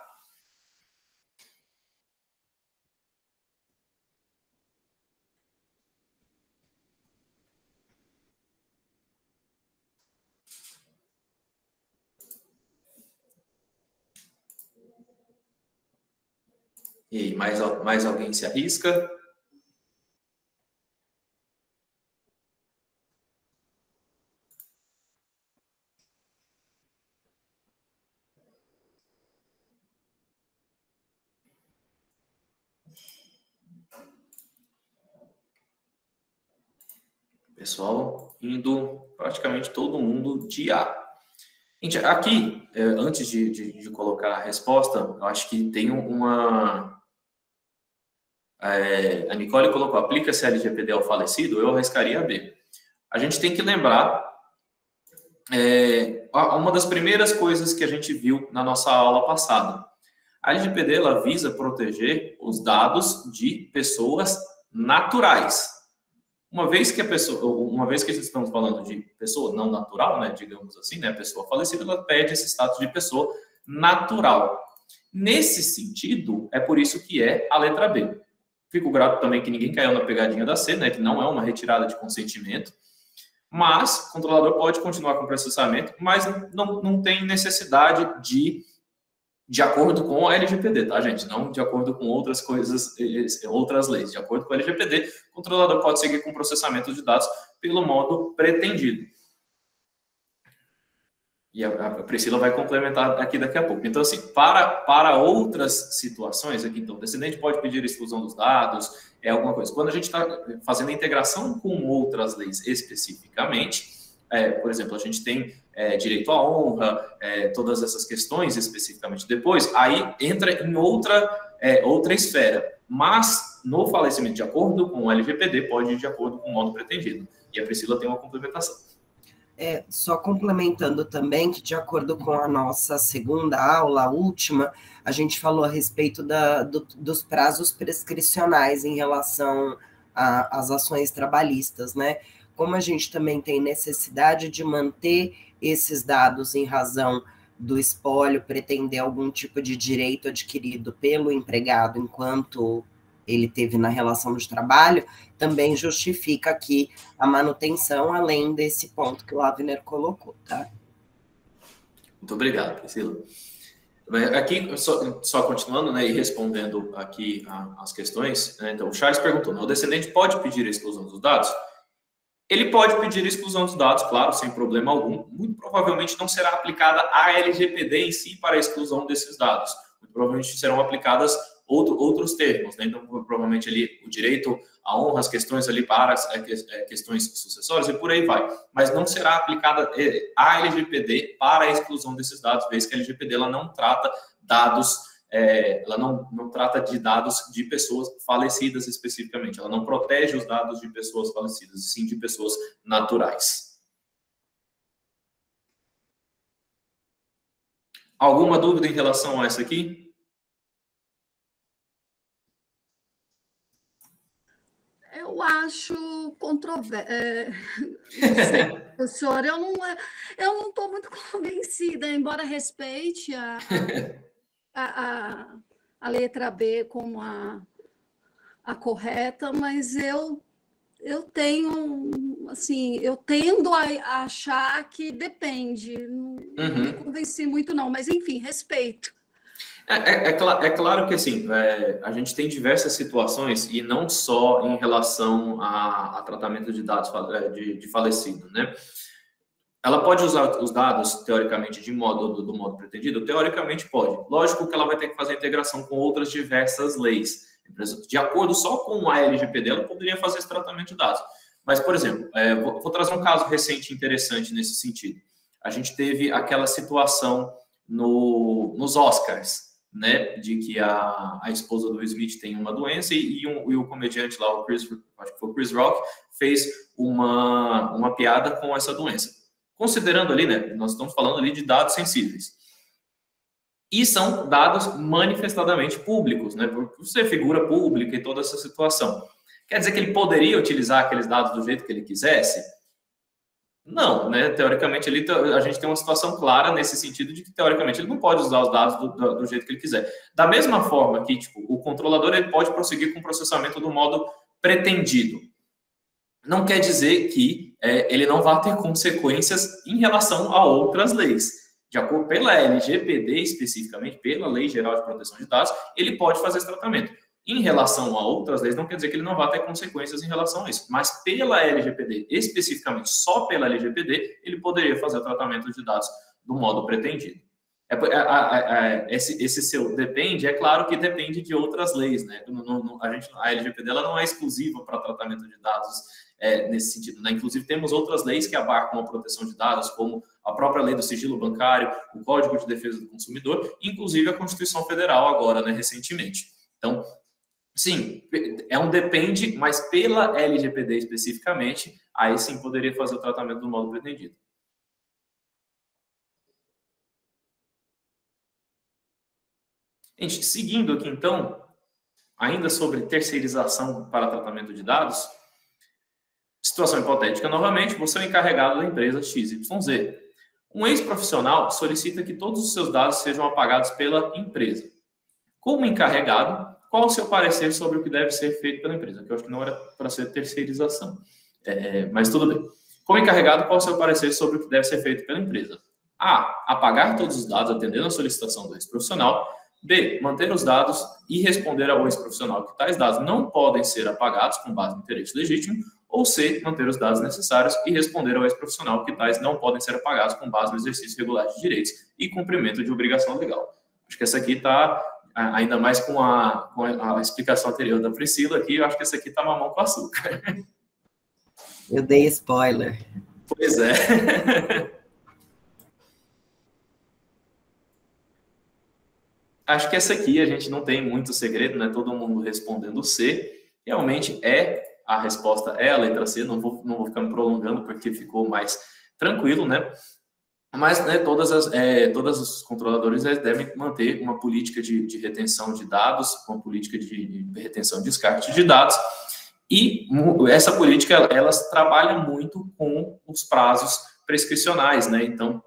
E aí, mais alguém se arrisca? Pessoal, indo praticamente todo mundo de A. Gente, aqui, antes de colocar a resposta, eu acho que tem uma... a Nicole colocou, aplica-se a LGPD ao falecido, eu arriscaria a B. A gente tem que lembrar uma das primeiras coisas que a gente viu na nossa aula passada. A LGPD, ela visa proteger os dados de pessoas naturais. Uma vez que estamos falando de pessoa não natural, né, digamos assim, né, pessoa falecida, ela perde esse status de pessoa natural. Nesse sentido, é por isso que é a letra B. Fico grato também que ninguém caiu na pegadinha da C, né, que não é uma retirada de consentimento, mas o controlador pode continuar com o processamento, mas não tem necessidade de acordo com a LGPD, tá, gente? Não de acordo com outras coisas, outras leis. De acordo com a LGPD, o controlador pode seguir com o processamento de dados pelo modo pretendido. E a Priscila vai complementar aqui daqui a pouco. Então, assim, para outras situações, aqui, então, o descendente pode pedir a exclusão dos dados, alguma coisa. Quando a gente está fazendo a integração com outras leis especificamente, por exemplo, a gente tem direito à honra, todas essas questões especificamente depois, aí entra em outra esfera. Mas, no falecimento, de acordo com o LGPD, pode ir de acordo com o modo pretendido. E a Priscila tem uma complementação. Só complementando também, que de acordo com a nossa segunda aula, a última, a gente falou a respeito dos prazos prescricionais em relação às ações trabalhistas, né? Como a gente também tem necessidade de manter esses dados em razão do espólio, pretender algum tipo de direito adquirido pelo empregado enquanto ele teve na relação de trabalho, também justifica aqui a manutenção, além desse ponto que o Avner colocou, tá? Muito obrigado, Priscila. Aqui, só continuando, né, e respondendo aqui as questões, né, então, o Charles perguntou, o descendente pode pedir a exclusão dos dados? Ele pode pedir a exclusão dos dados, claro, sem problema algum. Muito provavelmente não será aplicada a LGPD em si para a exclusão desses dados. Muito provavelmente serão aplicadas outros termos, né? Então, provavelmente ali o direito à honra, as questões ali para as questões sucessórias e por aí vai. Mas não será aplicada a LGPD para a exclusão desses dados, vez que a LGPD ela não trata dados, ela não trata de dados de pessoas falecidas especificamente, ela não protege os dados de pessoas falecidas, e sim de pessoas naturais. Alguma dúvida em relação a essa aqui? Eu acho controverso. Professor, eu não estou muito convencida, embora respeite a letra B como a correta, mas eu eu tenho, assim, eu tendo a achar que depende. Não me convenci muito, não, mas enfim, respeito. É claro que assim, a gente tem diversas situações, e não só em relação a tratamento de dados de falecido, né? Ela pode usar os dados, teoricamente, do modo pretendido? Teoricamente pode. Lógico que ela vai ter que fazer integração com outras diversas leis. De acordo só com a LGPD, ela poderia fazer esse tratamento de dados. Mas, por exemplo, vou trazer um caso recente interessante nesse sentido. A gente teve aquela situação nos Oscars, né, de que a esposa do Will Smith tem uma doença e o comediante lá, acho que foi o Chris Rock, fez uma piada com essa doença. Considerando ali, né, nós estamos falando ali de dados sensíveis. E são dados manifestadamente públicos, né, por ser figura pública e toda essa situação. Quer dizer que ele poderia utilizar aqueles dados do jeito que ele quisesse? Não, né? Teoricamente, a gente tem uma situação clara nesse sentido de que, teoricamente, ele não pode usar os dados do jeito que ele quiser. Da mesma forma que tipo, o controlador ele pode prosseguir com o processamento do modo pretendido. Não quer dizer que ele não vá ter consequências em relação a outras leis. De acordo pela LGPD, especificamente, pela Lei Geral de Proteção de Dados, ele pode fazer esse tratamento. Em relação a outras leis, não quer dizer que ele não vá ter consequências em relação a isso. Mas pela LGPD, especificamente só pela LGPD, ele poderia fazer o tratamento de dados do modo pretendido. Esse seu depende, é claro que depende de outras leis, né? A LGPD ela não é exclusiva para tratamento de dados nesse sentido, né? Inclusive, temos outras leis que abarcam a proteção de dados, como a própria lei do sigilo bancário, o Código de Defesa do Consumidor, inclusive a Constituição Federal agora, né, recentemente. Então, sim, é um depende, mas pela LGPD especificamente, aí sim poderia fazer o tratamento do modo pretendido. Gente, seguindo aqui então, ainda sobre terceirização para tratamento de dados, situação hipotética novamente, você é o encarregado da empresa XYZ. Um ex-profissional solicita que todos os seus dados sejam apagados pela empresa. Como encarregado, qual o seu parecer sobre o que deve ser feito pela empresa? Que eu acho que não era para ser terceirização, mas tudo bem. Como encarregado, qual o seu parecer sobre o que deve ser feito pela empresa? A. Apagar todos os dados atendendo a solicitação do ex-profissional. B. Manter os dados e responder ao ex-profissional que tais dados não podem ser apagados com base no interesse legítimo. Ou C. Manter os dados necessários e responder ao ex-profissional que tais não podem ser apagados com base no exercício regular de direitos e cumprimento de obrigação legal. Acho que essa aqui está, ainda mais com a explicação anterior da Priscila aqui, eu acho que essa aqui está mamão com açúcar. Eu dei spoiler. Pois é. Acho que essa aqui a gente não tem muito segredo, né? Todo mundo respondendo C. Realmente a resposta é a letra C. Não vou ficar me prolongando porque ficou mais tranquilo, né? Mas, né, todos os controladores devem manter uma política de retenção de dados, uma política de retenção e descarte de dados. E essa política, elas trabalham muito com os prazos prescricionais, né? Então,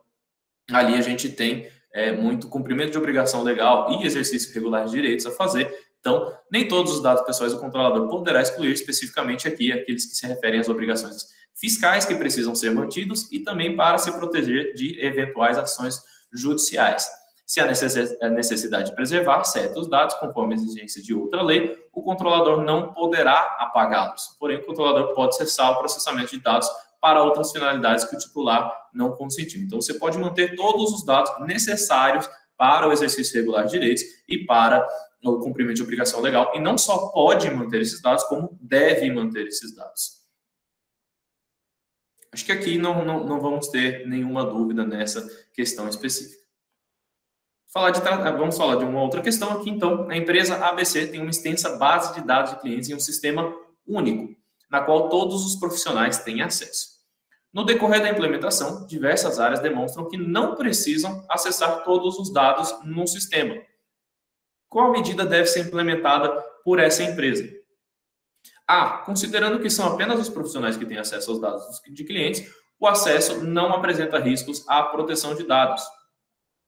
ali a gente tem muito cumprimento de obrigação legal e exercício regular de direitos a fazer. Então, nem todos os dados pessoais do controlador poderá excluir especificamente aqui aqueles que se referem às obrigações fiscais que precisam ser mantidos e também para se proteger de eventuais ações judiciais. Se há necessidade de preservar certos dados conforme a exigência de outra lei, o controlador não poderá apagá-los. Porém, o controlador pode cessar o processamento de dados para outras finalidades que o titular não consentiu. Então, você pode manter todos os dados necessários para o exercício regular de direitos e para o cumprimento de obrigação legal. E não só pode manter esses dados, como deve manter esses dados. Acho que aqui não vamos ter nenhuma dúvida nessa questão específica. Vamos falar de uma outra questão aqui, então. A empresa ABC tem uma extensa base de dados de clientes em um sistema único, na qual todos os profissionais têm acesso. No decorrer da implementação, diversas áreas demonstram que não precisam acessar todos os dados no sistema. Qual medida deve ser implementada por essa empresa? A. Considerando que são apenas os profissionais que têm acesso aos dados de clientes, o acesso não apresenta riscos à proteção de dados.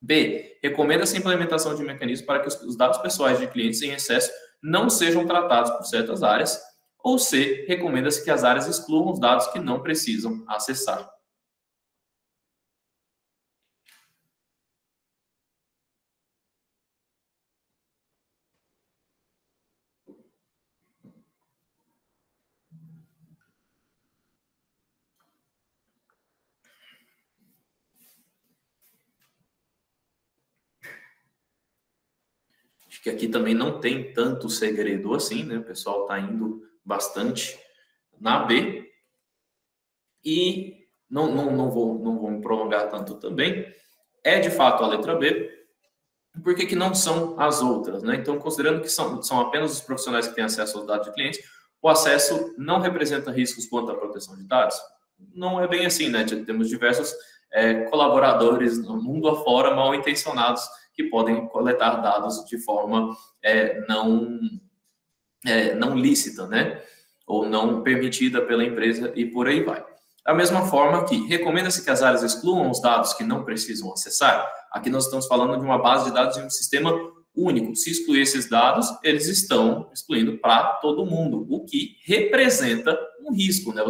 B. Recomenda-se a implementação de mecanismos para que os dados pessoais de clientes em excesso não sejam tratados por certas áreas. Ou C, recomenda-se que as áreas excluam os dados que não precisam acessar. Acho que aqui também não tem tanto segredo assim, né? O pessoal está indo bastante na B. E não vou me prolongar tanto também. É de fato a letra B. Por que não são as outras, né? Então, considerando que são apenas os profissionais que têm acesso aos dados de clientes, o acesso não representa riscos quanto à proteção de dados? Não é bem assim, né? Temos diversos colaboradores no mundo afora, mal intencionados, que podem coletar dados de forma não lícita, né? Ou não permitida pela empresa e por aí vai. Da mesma forma que recomenda-se que as áreas excluam os dados que não precisam acessar. Aqui nós estamos falando de uma base de dados de um sistema único. Se excluir esses dados, eles estão excluindo para todo mundo, o que representa um risco, né?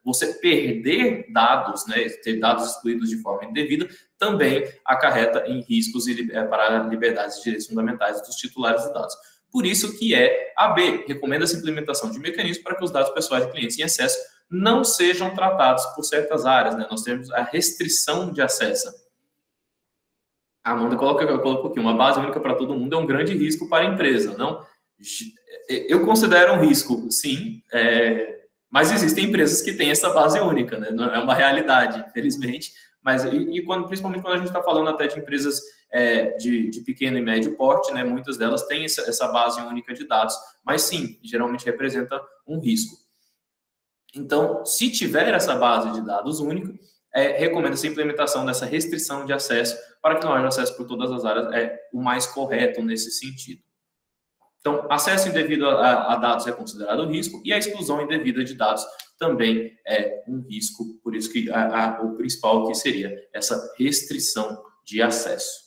Você perder dados, né, ter dados excluídos de forma indevida, também acarreta em riscos para liberdades e direitos fundamentais dos titulares de dados. Por isso que é a B, recomenda-se a implementação de mecanismos para que os dados pessoais de clientes em excesso não sejam tratados por certas áreas, né? Nós temos a restrição de acesso. A Amanda colocou aqui, uma base única para todo mundo é um grande risco para a empresa, não? Eu considero um risco, sim, mas existem empresas que têm essa base única, né? Não é uma realidade, infelizmente, mas principalmente quando a gente está falando até de empresas de pequeno e médio porte, né? Muitas delas têm essa base única de dados, mas sim, geralmente representa um risco. Então, se tiver essa base de dados única, recomenda-se a implementação dessa restrição de acesso para que não haja acesso por todas as áreas, o mais correto nesse sentido. Então, acesso indevido a dados é considerado risco e a exclusão indevida de dados também é um risco, por isso que o principal aqui seria essa restrição de acesso.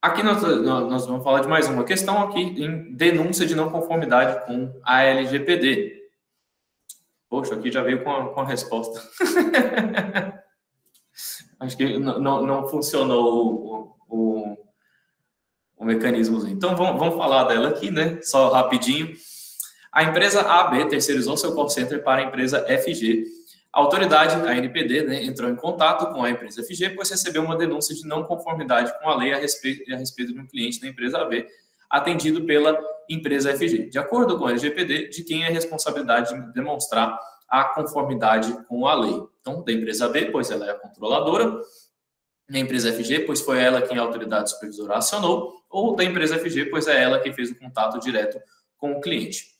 Aqui nós vamos falar de mais uma questão aqui em denúncia de não conformidade com a LGPD. Poxa, aqui já veio com a resposta. Acho que não funcionou o mecanismo. Então, vamos falar dela aqui, né? Só rapidinho. A empresa AB terceirizou seu call center para a empresa FG. A autoridade, a ANPD, né, entrou em contato com a empresa FG, pois recebeu uma denúncia de não conformidade com a lei a respeito de um cliente da empresa AB, atendido pela empresa FG. De acordo com a LGPD, de quem é a responsabilidade de demonstrar a conformidade com a lei. Então, da empresa AB, pois ela é a controladora, da empresa FG, pois foi ela quem a autoridade supervisora acionou, ou da empresa FG, pois é ela quem fez o contato direto com o cliente.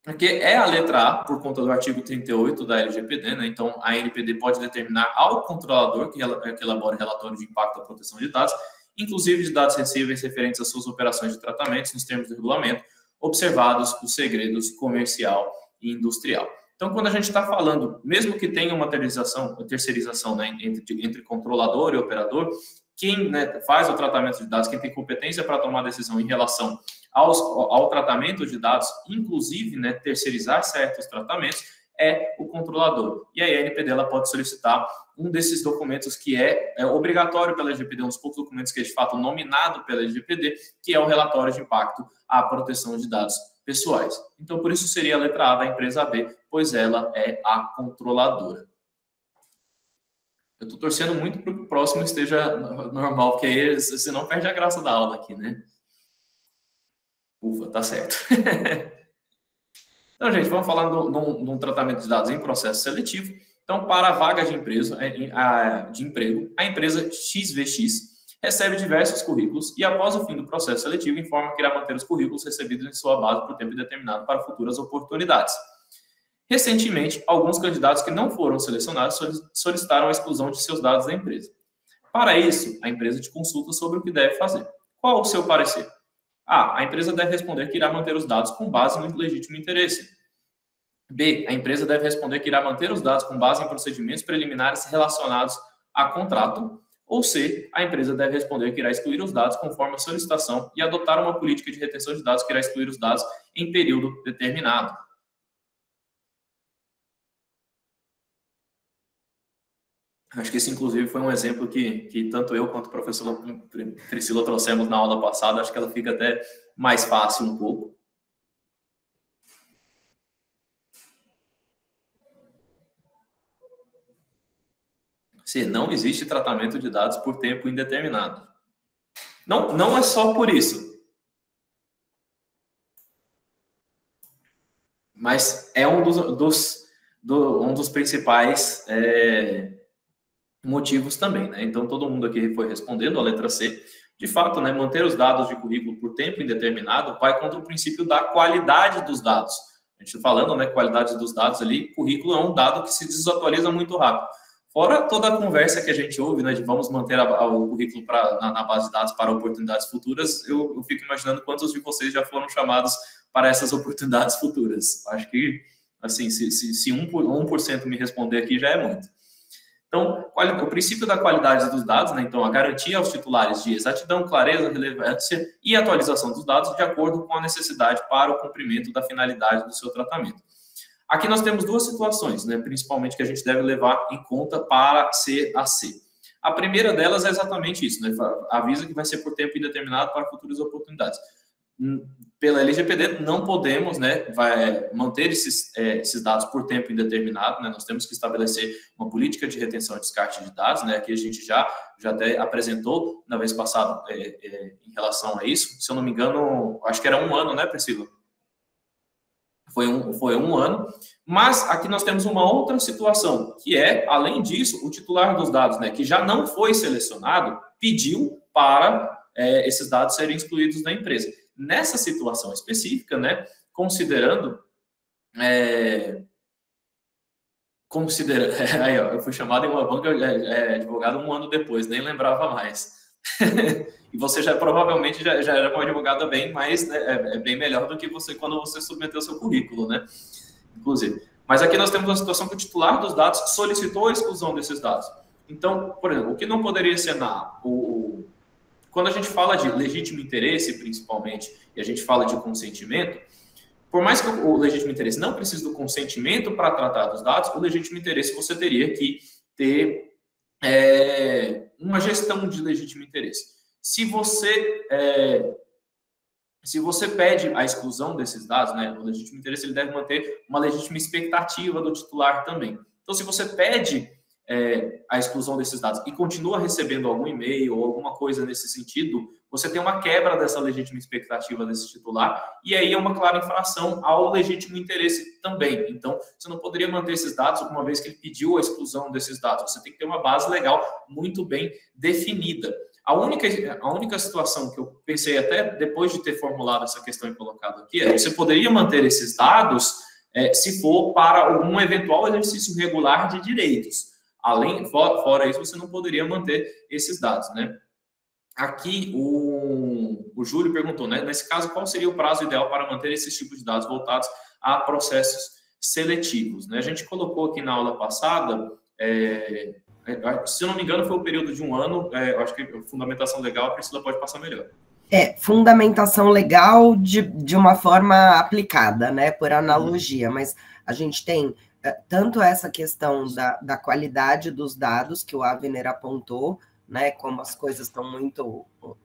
Porque é a letra A, por conta do artigo 38 da LGPD, né? Então, a ANPD pode determinar ao controlador que elabore relatório de impacto à proteção de dados, inclusive de dados sensíveis referentes às suas operações de tratamento, nos termos do regulamento, observados os segredos comercial e industrial. Então, quando a gente está falando, mesmo que tenha uma terceirização, né, entre controlador e operador, quem, né, faz o tratamento de dados, quem tem competência para tomar decisão em relação ao tratamento de dados, inclusive, né, terceirizar certos tratamentos, é o controlador. E aí a ANPD ela pode solicitar um desses documentos que é obrigatório pela LGPD, um dos poucos documentos que é de fato nominado pela LGPD, que é o relatório de impacto à proteção de dados pessoais. Então, por isso seria a letra A da empresa B, pois ela é a controladora. Eu estou torcendo muito para que o próximo esteja normal, porque aí você não perde a graça da aula aqui, né? Ufa, tá certo. Então, gente, vamos falar de um tratamento de dados em processo seletivo. Então, para a vaga de emprego, a empresa XVX recebe diversos currículos e, após o fim do processo seletivo, informa que irá manter os currículos recebidos em sua base por tempo determinado para futuras oportunidades. Recentemente, alguns candidatos que não foram selecionados solicitaram a exclusão de seus dados da empresa. Para isso, a empresa te consulta sobre o que deve fazer. Qual o seu parecer? A empresa deve responder que irá manter os dados com base no legítimo interesse. B, a empresa deve responder que irá manter os dados com base em procedimentos preliminares relacionados a contrato. Ou C, a empresa deve responder que irá excluir os dados conforme a solicitação e adotar uma política de retenção de dados que irá excluir os dados em período determinado. Acho que esse, inclusive, foi um exemplo que tanto eu quanto a professora Priscila trouxemos na aula passada. Acho que ela fica até mais fácil um pouco. Se não existe tratamento de dados por tempo indeterminado. Não é só por isso. Mas é um dos principais motivos também, né? Então, todo mundo aqui foi respondendo a letra C. De fato, né, manter os dados de currículo por tempo indeterminado vai contra o princípio da qualidade dos dados. A gente está falando, né, qualidade dos dados ali, currículo é um dado que se desatualiza muito rápido. Fora toda a conversa que a gente ouve, né, de vamos manter o currículo na base de dados para oportunidades futuras, eu fico imaginando quantos de vocês já foram chamados para essas oportunidades futuras. Acho que, assim, se 1% me responder aqui já é muito. Então, o princípio da qualidade dos dados, né, então, a garantia aos titulares de exatidão, clareza, relevância e atualização dos dados de acordo com a necessidade para o cumprimento da finalidade do seu tratamento. Aqui nós temos duas situações, né, principalmente, que a gente deve levar em conta para ser a C. A primeira delas é exatamente isso, né, avisa que vai ser por tempo indeterminado para futuras oportunidades. Pela LGPD, não podemos, né, manter esses dados por tempo indeterminado, né, nós temos que estabelecer uma política de retenção e descarte de dados, né, aqui a gente já até apresentou na vez passada em relação a isso, se eu não me engano, acho que era 1 ano, né, Priscila? Foi um ano, mas aqui nós temos uma outra situação, que é, além disso, o titular dos dados, né, que já não foi selecionado, pediu para esses dados serem excluídos da empresa. Nessa situação específica, né, considerando, aí, ó, eu fui chamado em uma banca advogado 1 ano depois, nem lembrava mais. E você provavelmente já era uma advogada bem mais, né, bem melhor do que você quando você submeteu o seu currículo, né, inclusive. Mas aqui nós temos uma situação que o titular dos dados solicitou a exclusão desses dados. Então, por exemplo, o que não poderia ser quando a gente fala de legítimo interesse, principalmente, e a gente fala de consentimento, por mais que o legítimo interesse não precise do consentimento para tratar dos dados, o legítimo interesse você teria que ter uma gestão de legítimo interesse. Se você pede a exclusão desses dados, né, o legítimo interesse ele deve manter uma legítima expectativa do titular também. Então, se você pede a exclusão desses dados e continua recebendo algum e-mail ou alguma coisa nesse sentido, você tem uma quebra dessa legítima expectativa desse titular e aí é uma clara infração ao legítimo interesse também. Então, você não poderia manter esses dados uma vez que ele pediu a exclusão desses dados. Você tem que ter uma base legal muito bem definida. A única situação que eu pensei até depois de ter formulado essa questão e colocado aqui é que você poderia manter esses dados se for para algum eventual exercício regular de direitos. Fora isso, você não poderia manter esses dados, né? Aqui, o Júlio perguntou, né? Nesse caso, qual seria o prazo ideal para manter esses tipos de dados voltados a processos seletivos, né? A gente colocou aqui na aula passada, se eu não me engano, foi um período de 1 ano, eu acho que fundamentação legal, a Priscila pode passar melhor. Fundamentação legal de uma forma aplicada, né? Por analogia, mas a gente tem tanto essa questão da qualidade dos dados que o Avner apontou, né, como as coisas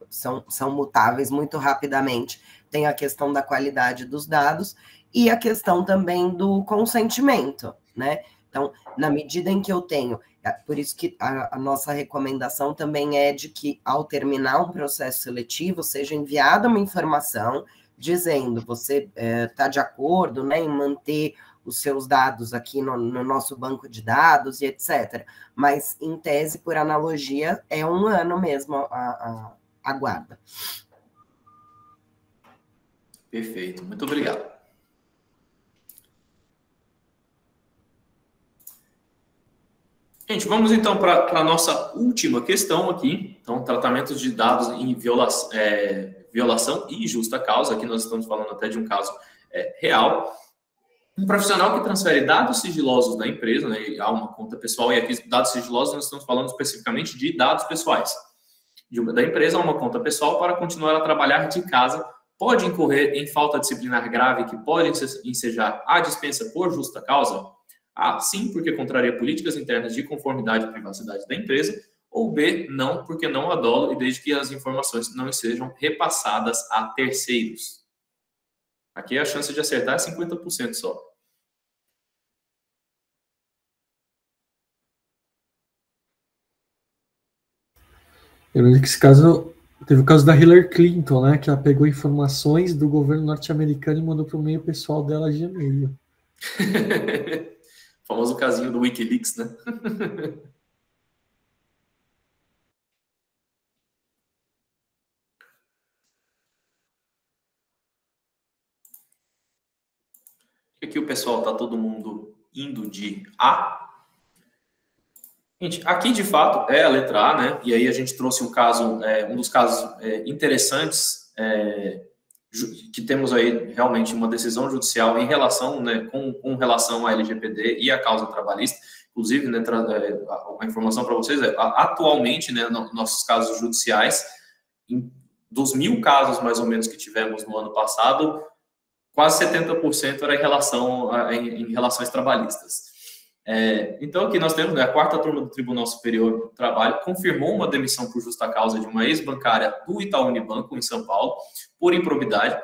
são mutáveis muito rapidamente, tem a questão da qualidade dos dados e a questão também do consentimento, né? Então, na medida em que eu tenho, por isso que a nossa recomendação também é de que, ao terminar um processo seletivo, seja enviada uma informação dizendo, você está de acordo, né, em manter os seus dados aqui no nosso banco de dados e etc. Mas, em tese, por analogia, é 1 ano mesmo a guarda. Perfeito, muito obrigado. Gente, vamos então para a nossa última questão aqui. Então, tratamento de dados em violação e justa causa. Aqui nós estamos falando até de um caso real. Um profissional que transfere dados sigilosos da empresa, né, a uma conta pessoal, e aqui dados sigilosos nós estamos falando especificamente de dados pessoais, da empresa a uma conta pessoal para continuar a trabalhar de casa, pode incorrer em falta disciplinar grave que pode ensejar a dispensa por justa causa? A, sim, porque contraria políticas internas de conformidade e privacidade da empresa, ou B, não, porque não há dolo e desde que as informações não sejam repassadas a terceiros. Aqui a chance de acertar é 50% só. Eu lembro que esse caso, teve o caso da Hillary Clinton, né? Que ela pegou informações do governo norte-americano e mandou para o meio pessoal dela de e-mail. O famoso casinho do Wikileaks, né? Aqui o pessoal tá todo mundo indo de A. Gente, aqui de fato é a letra A, né? E aí a gente trouxe um caso, um dos casos interessantes, que temos aí realmente uma decisão judicial em relação, né, com relação à LGPD e à causa trabalhista. Inclusive, né, a informação para vocês atualmente, né, nossos casos judiciais, dos 1.000 casos mais ou menos que tivemos no ano passado, quase 70% era em relações trabalhistas. Então, aqui nós temos, né, a 4ª turma do Tribunal Superior do Trabalho confirmou uma demissão por justa causa de uma ex-bancária do Itaú Unibanco, em São Paulo, por improbidade.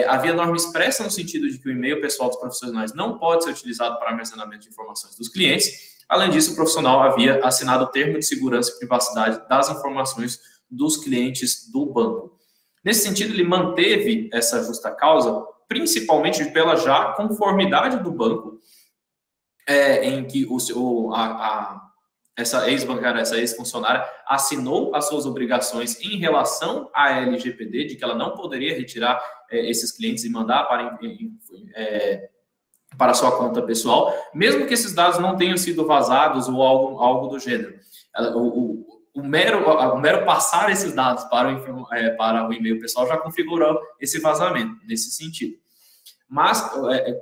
Havia norma expressa no sentido de que o e-mail pessoal dos profissionais não pode ser utilizado para armazenamento de informações dos clientes. Além disso, o profissional havia assinado o termo de segurança e privacidade das informações dos clientes do banco. Nesse sentido, ele manteve essa justa causa, principalmente pela já conformidade do banco, em que essa ex-bancária, essa ex-funcionária, assinou as suas obrigações em relação à LGPD, de que ela não poderia retirar esses clientes e mandar para a sua conta pessoal, mesmo que esses dados não tenham sido vazados ou algo do gênero. O mero passar esses dados para o e-mail pessoal já configurou esse vazamento, nesse sentido. Mas,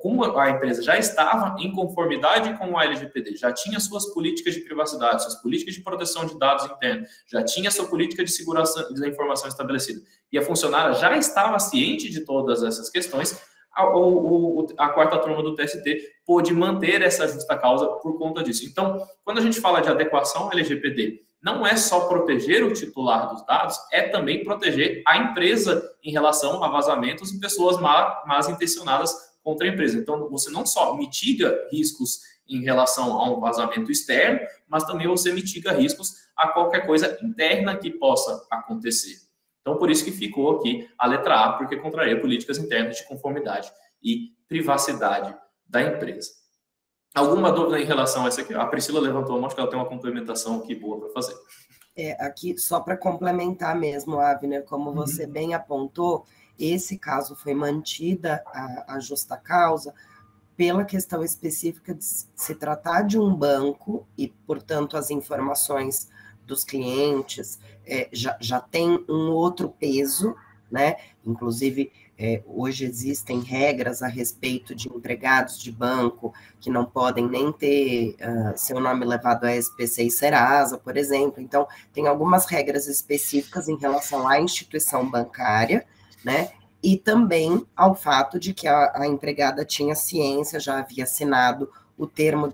como a empresa já estava em conformidade com a LGPD, já tinha suas políticas de privacidade, suas políticas de proteção de dados internos, já tinha sua política de segurança da informação estabelecida, e a funcionária já estava ciente de todas essas questões, a 4ª turma do TST pôde manter essa justa causa por conta disso. Então, quando a gente fala de adequação à LGPD, não é só proteger o titular dos dados, é também proteger a empresa em relação a vazamentos e pessoas mal intencionadas contra a empresa. Então, você não só mitiga riscos em relação a um vazamento externo, mas também você mitiga riscos a qualquer coisa interna que possa acontecer. Então, por isso que ficou aqui a letra A, porque contraria políticas internas de conformidade e privacidade da empresa. Alguma dúvida em relação a essa aqui? A Priscila levantou a mão, acho que ela tem uma complementação aqui boa para fazer. Aqui, só para complementar mesmo, Avner, como você bem apontou, esse caso foi mantida a justa causa pela questão específica de se tratar de um banco e, portanto, as informações dos clientes já tem um outro peso, né? Inclusive, hoje existem regras a respeito de empregados de banco que não podem nem ter seu nome levado a SPC e Serasa, por exemplo. Então, tem algumas regras específicas em relação à instituição bancária, né? E também ao fato de que a empregada tinha ciência, já havia assinado o termo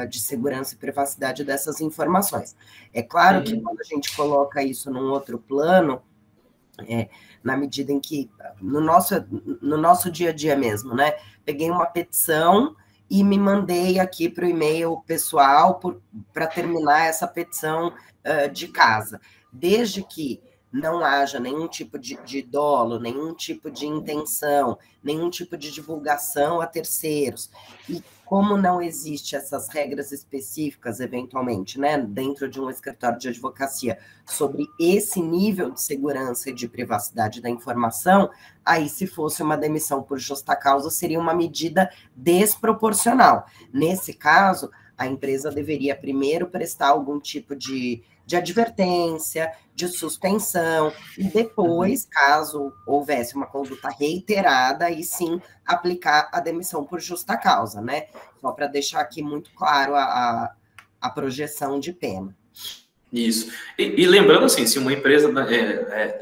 de segurança e privacidade dessas informações. É claro que quando a gente coloca isso num outro plano, na medida em que, no nosso dia a dia mesmo, né? Peguei uma petição e me mandei aqui para o e-mail pessoal para terminar essa petição de casa. Desde que não haja nenhum tipo de dolo, nenhum tipo de intenção, nenhum tipo de divulgação a terceiros, e como não existe essas regras específicas, eventualmente, né, dentro de um escritório de advocacia, sobre esse nível de segurança e de privacidade da informação, aí, se fosse uma demissão por justa causa, seria uma medida desproporcional. Nesse caso, a empresa deveria primeiro prestar algum tipo de advertência, de suspensão, e depois, caso houvesse uma conduta reiterada, aí sim aplicar a demissão por justa causa, né? Só para deixar aqui muito claro a projeção de pena. Isso. E lembrando assim, se uma empresa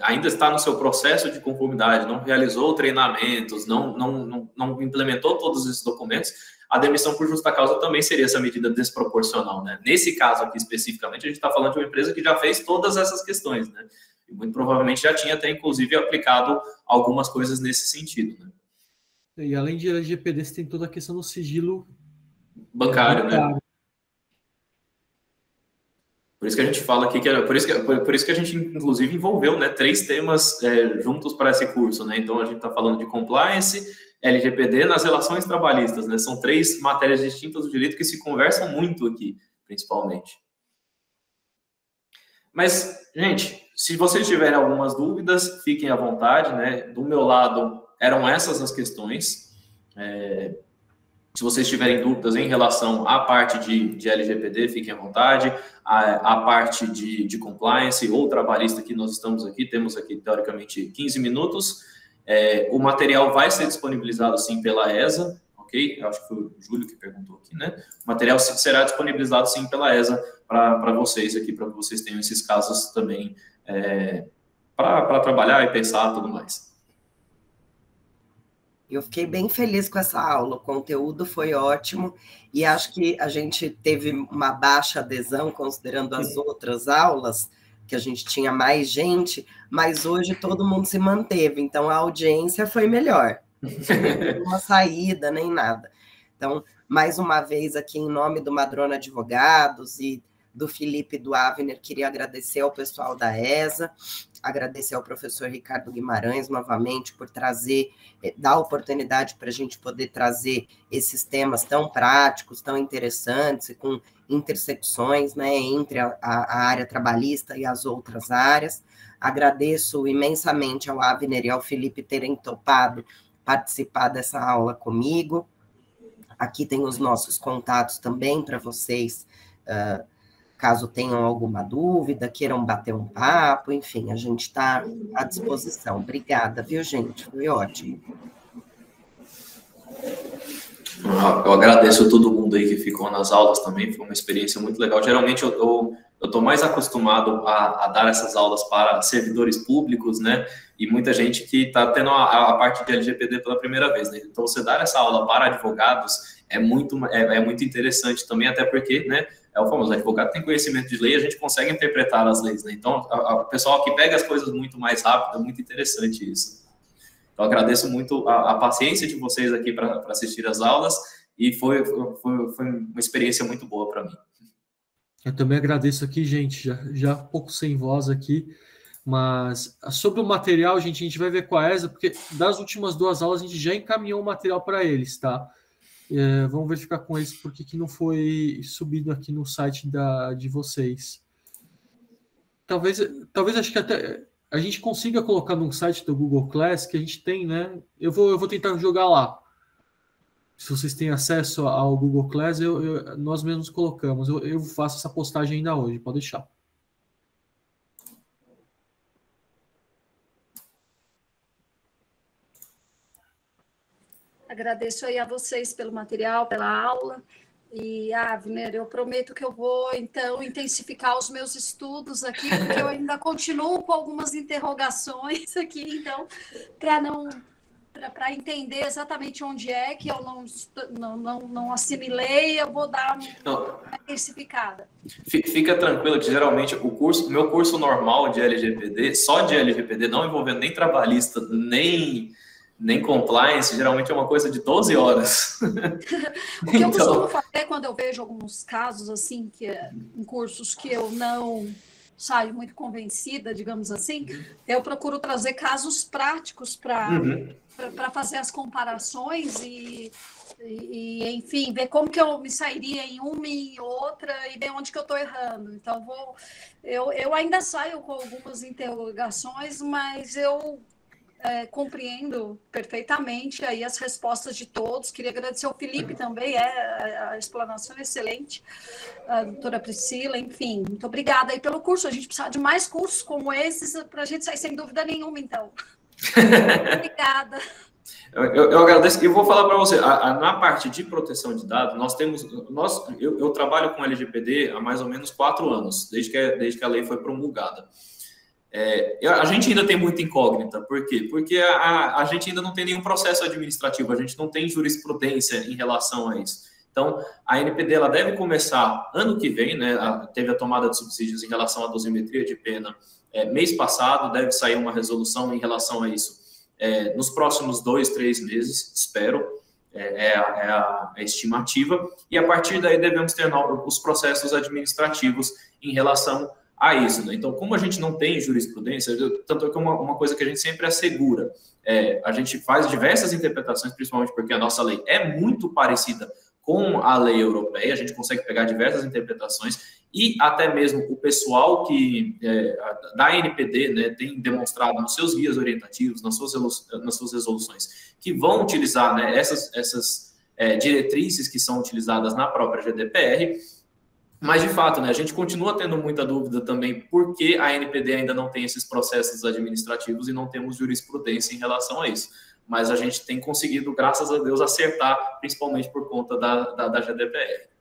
ainda está no seu processo de conformidade, não realizou treinamentos, não implementou todos esses documentos, a demissão por justa causa também seria essa medida desproporcional, né? Nesse caso aqui especificamente, a gente está falando de uma empresa que já fez todas essas questões, né? E muito provavelmente já tinha até, inclusive, aplicado algumas coisas nesse sentido, né? E além de LGPD, você tem toda a questão do sigilo bancário, né? Por isso que a gente fala aqui, por isso que a gente, inclusive, envolveu, né, 3 temas juntos para esse curso, né? Então, a gente está falando de compliance, LGPD nas relações trabalhistas, né? São 3 matérias distintas do direito que se conversam muito aqui, principalmente. Mas, gente, se vocês tiverem algumas dúvidas, fiquem à vontade, né? Do meu lado, eram essas as questões. Se vocês tiverem dúvidas em relação à parte de LGPD, fiquem à vontade. A parte de compliance ou trabalhista que nós estamos aqui, temos aqui, teoricamente, 15 minutos. O material vai ser disponibilizado, sim, pela ESA, ok? Eu acho que foi o Júlio que perguntou aqui, né? O material será disponibilizado, sim, pela ESA para vocês aqui, para que vocês tenham esses casos também para trabalhar e pensar e tudo mais. Eu fiquei bem feliz com essa aula, o conteúdo foi ótimo, e acho que a gente teve uma baixa adesão, considerando as outras aulas, que a gente tinha mais gente, mas hoje todo mundo se manteve, então a audiência foi melhor. Não teve uma saída, nem nada. Então, mais uma vez aqui, em nome do Madrona Advogados e do Felipe e do Avner, queria agradecer ao pessoal da ESA, agradecer ao professor Ricardo Guimarães novamente por dar a oportunidade para a gente poder trazer esses temas tão práticos, tão interessantes e com intersecções, né, entre a área trabalhista e as outras áreas. Agradeço imensamente ao Avner e ao Felipe terem topado participar dessa aula comigo. Aqui tem os nossos contatos também para vocês, caso tenham alguma dúvida, queiram bater um papo, enfim, a gente está à disposição. Obrigada, viu, gente? Foi ótimo. Eu agradeço a todo mundo aí que ficou nas aulas também, foi uma experiência muito legal. Geralmente eu estou mais acostumado a dar essas aulas para servidores públicos, né? E muita gente que está tendo a parte de LGPD pela primeira vez, né? Então, você dar essa aula para advogados é muito interessante também, até porque, né? É o famoso advogado tem conhecimento de lei, a gente consegue interpretar as leis, né? Então, o pessoal que pega as coisas muito mais rápido, é muito interessante isso. Então, agradeço muito a paciência de vocês aqui para assistir as aulas e foi uma experiência muito boa para mim. Eu também agradeço aqui, gente, já um pouco sem voz aqui, mas sobre o material, gente, a gente vai ver com a ESA, porque das últimas 2 aulas a gente já encaminhou o material para eles, tá? Vamos verificar com eles por que não foi subido aqui no site de vocês. Talvez acho que até a gente consiga colocar num site do Google Class que a gente tem, né? Eu vou tentar jogar lá. Se vocês têm acesso ao Google Class, nós mesmos colocamos. Eu faço essa postagem ainda hoje, pode deixar. Agradeço aí a vocês pelo material, pela aula. E, Avner, eu prometo que eu vou, então, intensificar os meus estudos aqui, porque eu ainda continuo com algumas interrogações aqui, então, para entender exatamente onde é que eu não assimilei, eu vou dar uma intensificada. Fica tranquilo que, geralmente, o meu curso normal de LGPD, só de LGPD, não envolvendo nem trabalhista, nem compliance, geralmente é uma coisa de 12 horas. O que eu costumo fazer quando eu vejo alguns casos, assim, em cursos que eu não saio muito convencida, digamos assim, eu procuro trazer casos práticos para fazer as comparações e, enfim, ver como que eu me sairia em uma e outra e ver onde que eu estou errando. Então, eu ainda saio com algumas interrogações, mas eu compreendo perfeitamente aí as respostas de todos. Queria agradecer ao Felipe também, a explanação é excelente, a doutora Priscila, enfim, muito obrigada aí pelo curso. A gente precisa de mais cursos como esses para a gente sair sem dúvida nenhuma, então. Obrigada. Eu agradeço. E eu vou falar para você, na parte de proteção de dados, eu trabalho com LGPD há mais ou menos 4 anos, desde que a lei foi promulgada. A gente ainda tem muita incógnita. Por quê? Porque a gente ainda não tem nenhum processo administrativo, a gente não tem jurisprudência em relação a isso. Então, a NPD ela deve começar ano que vem, né? Teve a tomada de subsídios em relação à dosimetria de pena mês passado, deve sair uma resolução em relação a isso nos próximos 2, 3 meses, espero, a estimativa, e a partir daí devemos ter os processos administrativos em relação a isso, né? Então, como a gente não tem jurisprudência, tanto é que uma coisa que a gente sempre assegura, a gente faz diversas interpretações, principalmente porque a nossa lei é muito parecida com a lei europeia, a gente consegue pegar diversas interpretações, e até mesmo o pessoal da NPD, né, tem demonstrado nos seus guias orientativos, nas suas resoluções, que vão utilizar, né, essas diretrizes que são utilizadas na própria GDPR. Mas, de fato, né, a gente continua tendo muita dúvida também por que a NPD ainda não tem esses processos administrativos e não temos jurisprudência em relação a isso. Mas a gente tem conseguido, graças a Deus, acertar, principalmente por conta da GDPR.